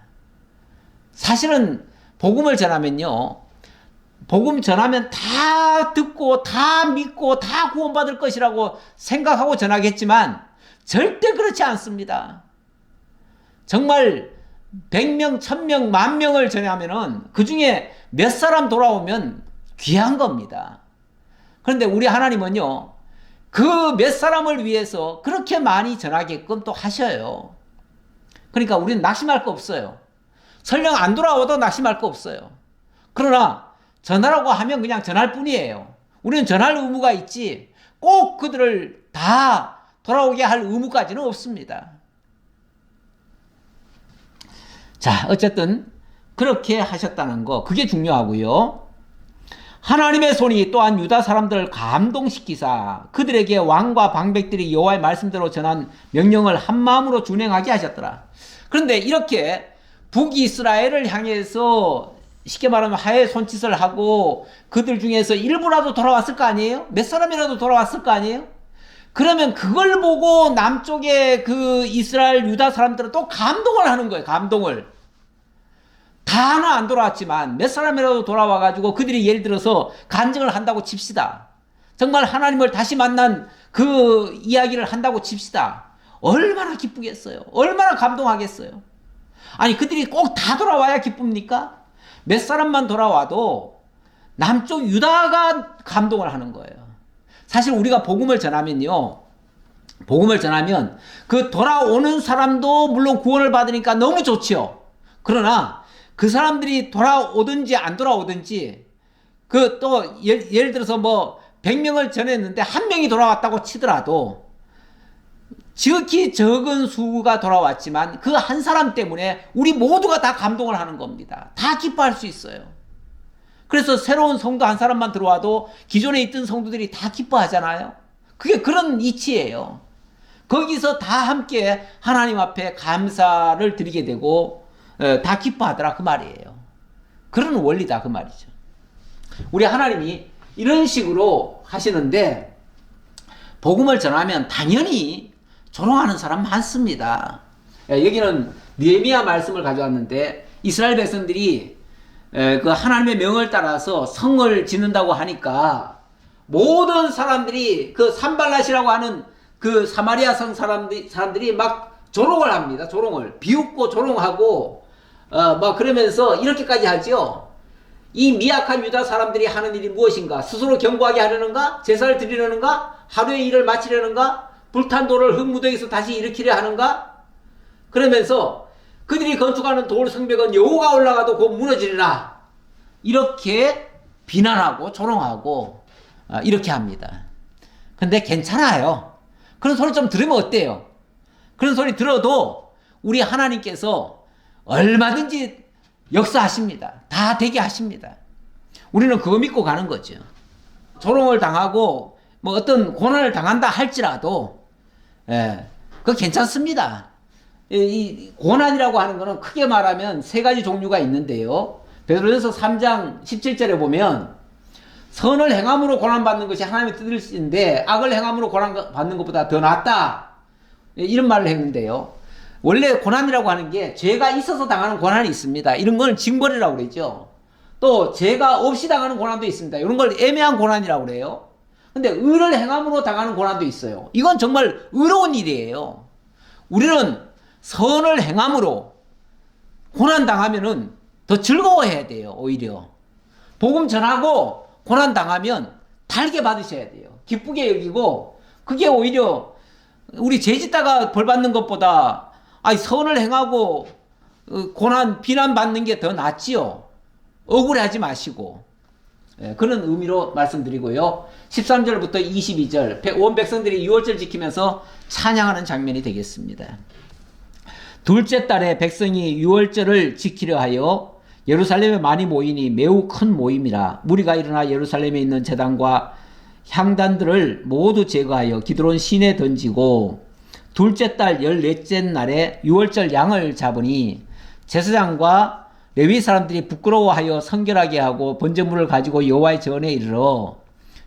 사실은 복음을 전하면요, 복음 전하면 다 듣고 다 믿고 다 구원받을 것이라고 생각하고 전하겠지만 절대 그렇지 않습니다. 정말 100명, 1000명, 10,000명을 전하면은 그 중에 몇 사람 돌아오면 귀한 겁니다. 그런데 우리 하나님은요, 그 몇 사람을 위해서 그렇게 많이 전하게끔 또 하셔요. 그러니까 우리는 낙심할 거 없어요. 설령 안 돌아와도 낙심할 거 없어요. 그러나 전하라고 하면 그냥 전할 뿐이에요. 우리는 전할 의무가 있지 꼭 그들을 다 돌아오게 할 의무까지는 없습니다. 자, 어쨌든 그렇게 하셨다는 거, 그게 중요하고요. 하나님의 손이 또한 유다 사람들을 감동시키사 그들에게 왕과 방백들이 여호와의 말씀대로 전한 명령을 한마음으로 준행하게 하셨더라. 그런데 이렇게 북이스라엘을 향해서 쉽게 말하면 하해 손짓을 하고 그들 중에서 일부라도 돌아왔을 거 아니에요? 몇 사람이라도 돌아왔을 거 아니에요? 그러면 그걸 보고 남쪽의 그 이스라엘 유다 사람들은 또 감동을 하는 거예요. 감동을. 다는 안 돌아왔지만 몇 사람이라도 돌아와가지고 그들이 예를 들어서 간증을 한다고 칩시다. 정말 하나님을 다시 만난 그 이야기를 한다고 칩시다. 얼마나 기쁘겠어요. 얼마나 감동하겠어요. 아니 그들이 꼭 다 돌아와야 기쁩니까? 몇 사람만 돌아와도 남쪽 유다가 감동을 하는 거예요. 사실 우리가 복음을 전하면요, 복음을 전하면 그 돌아오는 사람도 물론 구원을 받으니까 너무 좋지요. 그러나 그 사람들이 돌아오든지 안 돌아오든지 그 또 예를 들어서 뭐 100명을 전했는데 한 명이 돌아왔다고 치더라도 지극히 적은 수가 돌아왔지만 그 한 사람 때문에 우리 모두가 다 감동을 하는 겁니다. 다 기뻐할 수 있어요. 그래서 새로운 성도 한 사람만 들어와도 기존에 있던 성도들이 다 기뻐하잖아요. 그게 그런 이치예요. 거기서 다 함께 하나님 앞에 감사를 드리게 되고 다 기뻐하더라 그 말이에요. 그런 원리다 그 말이죠. 우리 하나님이 이런 식으로 하시는데 복음을 전하면 당연히 조롱하는 사람 많습니다. 여기는 느헤미야 말씀을 가져왔는데 이스라엘 백성들이 그 하나님의 명을 따라서 성을 짓는다고 하니까 모든 사람들이 그 산발랏이라고 하는 그 사마리아 성 사람들이 막 조롱을 합니다. 조롱을 비웃고 조롱하고 막 그러면서 이렇게까지 하죠. 이 미약한 유다 사람들이 하는 일이 무엇인가? 스스로 견고하게 하려는가? 제사를 드리려는가? 하루의 일을 마치려는가? 불탄 돌을 흙무더기에서 다시 일으키려 하는가? 그러면서 그들이 건축하는 돌 성벽은 여호가 올라가도 곧 무너지리라. 이렇게 비난하고 조롱하고 이렇게 합니다. 근데 괜찮아요. 그런 소리 좀 들으면 어때요? 그런 소리 들어도 우리 하나님께서 얼마든지 역사하십니다. 다 되게 하십니다. 우리는 그거 믿고 가는 거죠. 조롱을 당하고 뭐 어떤 고난을 당한다 할지라도 그거 괜찮습니다. 이 고난이라고 하는 거는 크게 말하면 세 가지 종류가 있는데요. 베드로전서 3장 17절에 보면 선을 행함으로 고난받는 것이 하나님의 뜻인데 악을 행함으로 고난받는 것보다 더 낫다. 이런 말을 했는데요. 원래 고난이라고 하는 게 죄가 있어서 당하는 고난이 있습니다. 이런 건 징벌이라고 그러죠. 또 죄가 없이 당하는 고난도 있습니다. 이런 걸 애매한 고난이라고 그래요. 근데 의를 행함으로 당하는 고난도 있어요. 이건 정말 의로운 일이에요. 우리는 선을 행함으로 고난 당하면은 더 즐거워해야 돼요. 오히려 복음 전하고 고난 당하면 달게 받으셔야 돼요. 기쁘게 여기고 그게 오히려 우리 죄 짓다가 벌 받는 것보다 선을 행하고 고난 비난 받는 게 더 낫지요. 억울해하지 마시고 그런 의미로 말씀드리고요. 13절부터 22절 온 백성들이 유월절 지키면서 찬양하는 장면이 되겠습니다. 둘째 달에 백성이 유월절을 지키려 하여 예루살렘에 많이 모이니 매우 큰 모임이라. 무리가 일어나 예루살렘에 있는 제단과 향단들을 모두 제거하여 기드론 시내에 던지고 둘째 달 14째 날에 유월절 양을 잡으니 제사장과 레위 사람들이 부끄러워하여 성결하게 하고 번제물을 가지고 여호와의 전에 이르러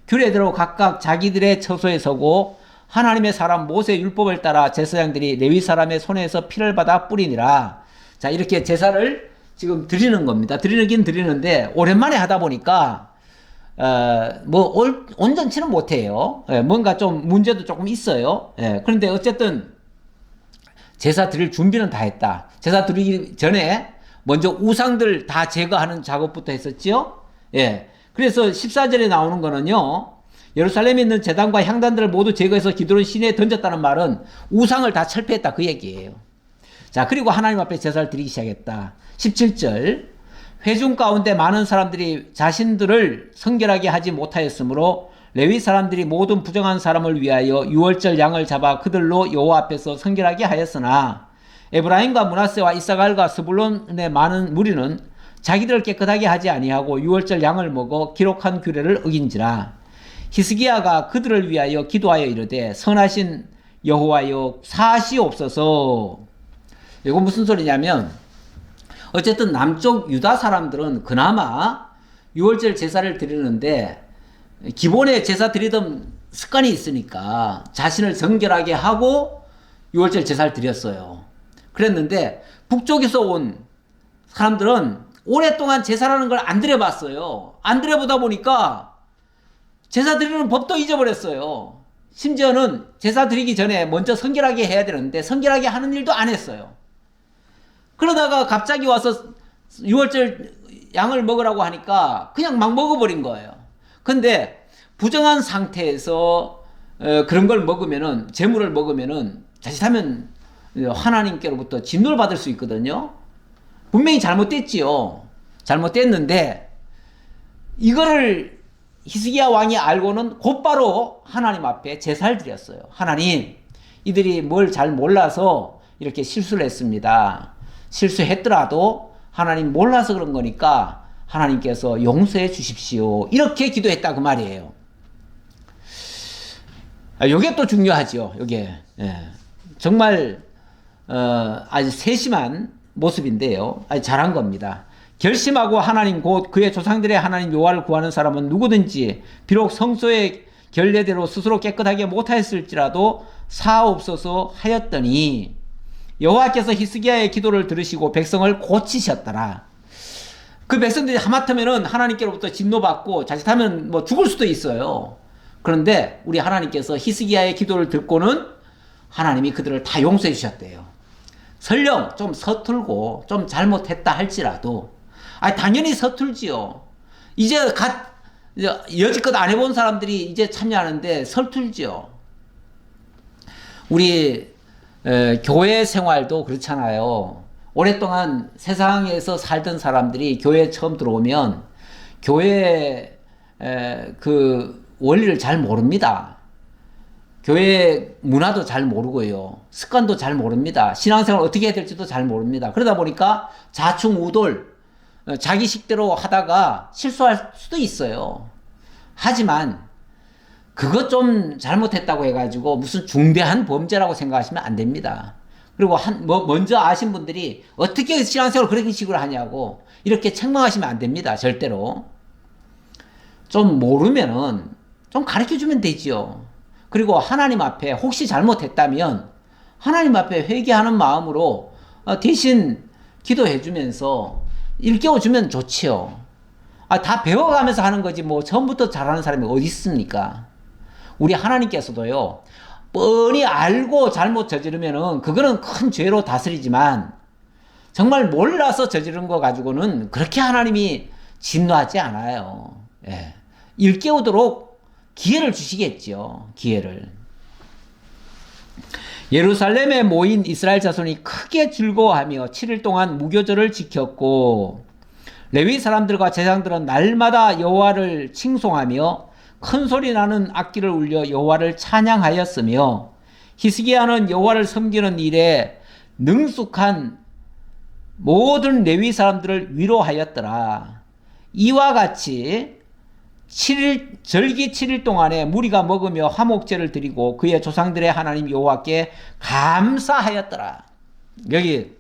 규례대로 각각 자기들의 처소에 서고 하나님의 사람 모세 율법을 따라 제사장들이 레위 사람의 손에서 피를 받아 뿌리니라. 자, 이렇게 제사를 지금 드리는 겁니다. 드리긴 드리는데 오랜만에 하다 보니까 온전치는 못해요. 뭔가 좀 문제도 조금 있어요. 그런데 어쨌든 제사 드릴 준비는 다 했다. 제사 드리기 전에 먼저 우상들 다 제거하는 작업부터 했었죠. 그래서 14절에 나오는 거는요. 예루살렘에 있는 제단과 향단들을 모두 제거해서 기드론 시내에 던졌다는 말은 우상을 다 철폐했다 그 얘기예요. 자, 그리고 하나님 앞에 제사를 드리기 시작했다. 17절 회중 가운데 많은 사람들이 자신들을 성결하게 하지 못하였으므로 레위 사람들이 모든 부정한 사람을 위하여 유월절 양을 잡아 그들로 여호와 앞에서 성결하게 하였으나 에브라임과 므낫세와 이사갈과 스불론의 많은 무리는 자기들을 깨끗하게 하지 아니하고 유월절 양을 먹어 기록한 규례를 어긴지라. 히스기야가 그들을 위하여 기도하여 이르되 선하신 여호와여 사하시옵소서. 이거 무슨 소리냐면 어쨌든 남쪽 유다 사람들은 그나마 유월절 제사를 드리는데 기본에 제사 드리던 습관이 있으니까 자신을 정결하게 하고 유월절 제사를 드렸어요. 그랬는데 북쪽에서 온 사람들은 오랫동안 제사라는 걸 안 드려봤어요. 안 드려보다 보니까 제사 드리는 법도 잊어버렸어요. 심지어는 제사 드리기 전에 먼저 성결하게 해야 되는데 성결하게 하는 일도 안 했어요. 그러다가 갑자기 와서 유월절 양을 먹으라고 하니까 그냥 막 먹어버린 거예요. 근데 부정한 상태에서 그런 걸 먹으면은, 재물을 먹으면은 자칫하면 하나님께로부터 진노를 받을 수 있거든요. 분명히 잘못됐지요. 잘못됐는데 이거를 히스기야 왕이 알고는 곧바로 하나님 앞에 제사를 드렸어요. 하나님, 이들이 뭘 잘 몰라서 이렇게 실수를 했습니다. 실수했더라도 하나님 몰라서 그런 거니까 하나님께서 용서해 주십시오. 이렇게 기도했다 그 말이에요. 요게 또 중요하죠. 요게. 예. 정말 아주 세심한 모습인데요. 아주 잘한 겁니다. 결심하고 하나님 곧 그의 조상들의 하나님 여호와를 구하는 사람은 누구든지 비록 성소의 결례대로 스스로 깨끗하게 못하였을지라도 사옵소서 하였더니 여호와께서 히스기야의 기도를 들으시고 백성을 고치셨더라. 그 백성들이 하마터면은 하나님께로부터 진노받고 자칫하면 뭐 죽을 수도 있어요. 그런데 우리 하나님께서 히스기야의 기도를 듣고는 하나님이 그들을 다 용서해 주셨대요. 설령 좀 서툴고 좀 잘못했다 할지라도 당연히 서툴지요. 이제 여지껏 안 해본 사람들이 이제 참여하는데 서툴지요. 우리 교회 생활도 그렇잖아요. 오랫동안 세상에서 살던 사람들이 교회에 처음 들어오면 교회 그 원리를 잘 모릅니다. 교회 문화도 잘 모르고요. 습관도 잘 모릅니다. 신앙생활을 어떻게 해야 될지도 잘 모릅니다. 그러다 보니까 좌충우돌 자기 식대로 하다가 실수할 수도 있어요. 하지만 그것 좀 잘못했다고 해가지고 무슨 중대한 범죄라고 생각하시면 안 됩니다. 그리고 먼저 아신 분들이 어떻게 신앙생활을 그런 식으로 하냐고 이렇게 책망하시면 안 됩니다. 절대로. 좀 모르면은 좀 가르쳐주면 되지요. 그리고 하나님 앞에 혹시 잘못했다면 하나님 앞에 회개하는 마음으로 대신 기도해주면서 일깨워주면 좋지요. 다 배워가면서 하는 거지 뭐 처음부터 잘하는 사람이 어디 있습니까? 우리 하나님께서도요, 뻔히 알고 잘못 저지르면은 그거는 큰 죄로 다스리지만 정말 몰라서 저지른 거 가지고는 그렇게 하나님이 진노하지 않아요. 예. 일깨우도록 기회를 주시겠죠. 기회를. 예루살렘에 모인 이스라엘 자손이 크게 즐거워하며 7일 동안 무교절을 지켰고 레위 사람들과 제사장들은 날마다 여호와를 칭송하며 큰 소리 나는 악기를 울려 여호와를 찬양하였으며 히스기야는 여호와를 섬기는 일에 능숙한 모든 레위 사람들을 위로하였더라. 이와 같이 절기 7일 동안에 무리가 먹으며 화목제를 드리고 그의 조상들의 하나님 여호와께 감사하였더라. 여기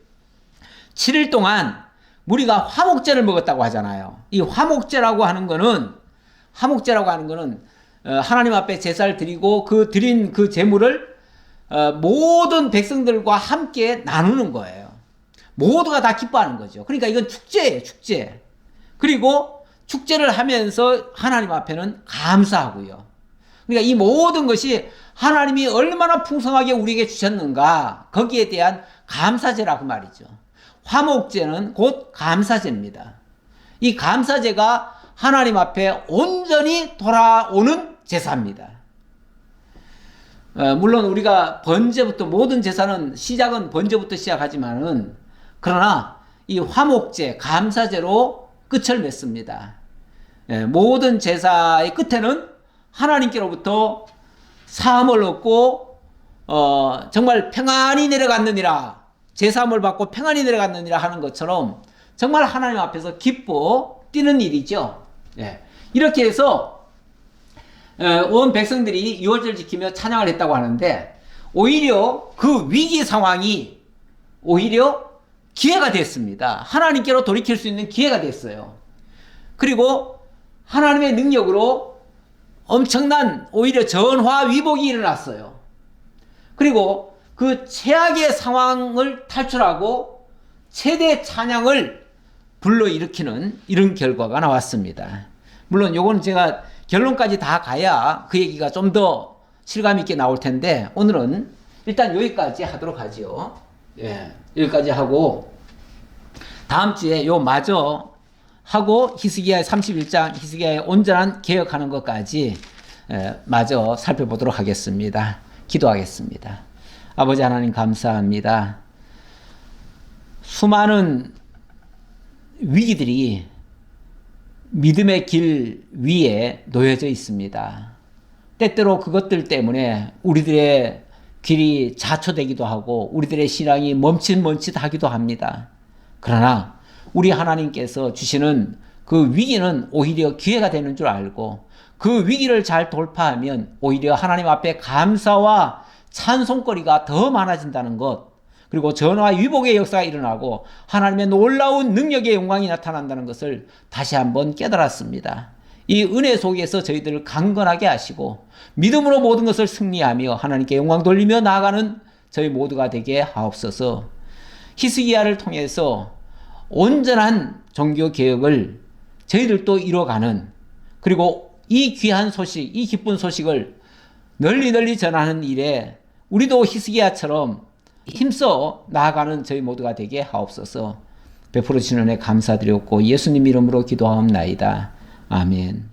7일 동안 무리가 화목제를 먹었다고 하잖아요. 이 화목제라고 하는 거는 하나님 앞에 제사를 드리고 그 드린 그 제물을 모든 백성들과 함께 나누는 거예요. 모두가 다 기뻐하는 거죠. 그러니까 이건 축제예요, 축제. 그리고 축제를 하면서 하나님 앞에는 감사하고요. 그러니까 이 모든 것이 하나님이 얼마나 풍성하게 우리에게 주셨는가 거기에 대한 감사제라고 말이죠. 화목제는 곧 감사제입니다. 이 감사제가 하나님 앞에 온전히 돌아오는 제사입니다. 물론 우리가 번제부터 모든 제사는 시작은 번제부터 시작하지만은 그러나 이 화목제, 감사제로 끝을 맺습니다. 모든 제사의 끝에는 하나님께로부터 사함을 얻고 정말 평안히 내려갔느니라, 제사함을 받고 평안히 내려갔느니라 하는 것처럼 정말 하나님 앞에서 기뻐 뛰는 일이죠. 이렇게 해서 온 백성들이 유월절 지키며 찬양을 했다고 하는데 오히려 그 위기 상황이 오히려 기회가 됐습니다. 하나님께로 돌이킬 수 있는 기회가 됐어요. 그리고 하나님의 능력으로 엄청난 오히려 전화위복이 일어났어요. 그리고 그 최악의 상황을 탈출하고 최대 찬양을 불러일으키는 이런 결과가 나왔습니다. 물론 요거는 제가 결론까지 다 가야 그 얘기가 좀 더 실감 있게 나올 텐데 오늘은 일단 여기까지 하도록 하죠. 여기까지 하고 다음 주에 요 마저 하고 히스기야의 31장 히스기야의 온전한 개혁하는 것까지 마저 살펴보도록 하겠습니다. 기도하겠습니다. 아버지 하나님 감사합니다. 수많은 위기들이 믿음의 길 위에 놓여져 있습니다. 때때로 그것들 때문에 우리들의 길이 자초되기도 하고 우리들의 신앙이 멈칫멈칫하기도 합니다. 그러나 우리 하나님께서 주시는 그 위기는 오히려 기회가 되는 줄 알고 그 위기를 잘 돌파하면 오히려 하나님 앞에 감사와 찬송거리가 더 많아진다는 것, 그리고 전화 위복의 역사가 일어나고 하나님의 놀라운 능력의 영광이 나타난다는 것을 다시 한번 깨달았습니다. 이 은혜 속에서 저희들을 강건하게 하시고 믿음으로 모든 것을 승리하며 하나님께 영광 돌리며 나아가는 저희 모두가 되게 하옵소서. 히스기야를 통해서 온전한 종교개혁을 저희들도 이뤄가는, 그리고 이 귀한 소식, 이 기쁜 소식을 널리 전하는 일에 우리도 히스기야처럼 힘써 나아가는 저희 모두가 되게 하옵소서. 베풀어 주시는 은혜 감사드렸고 예수님 이름으로 기도하옵나이다. 아멘.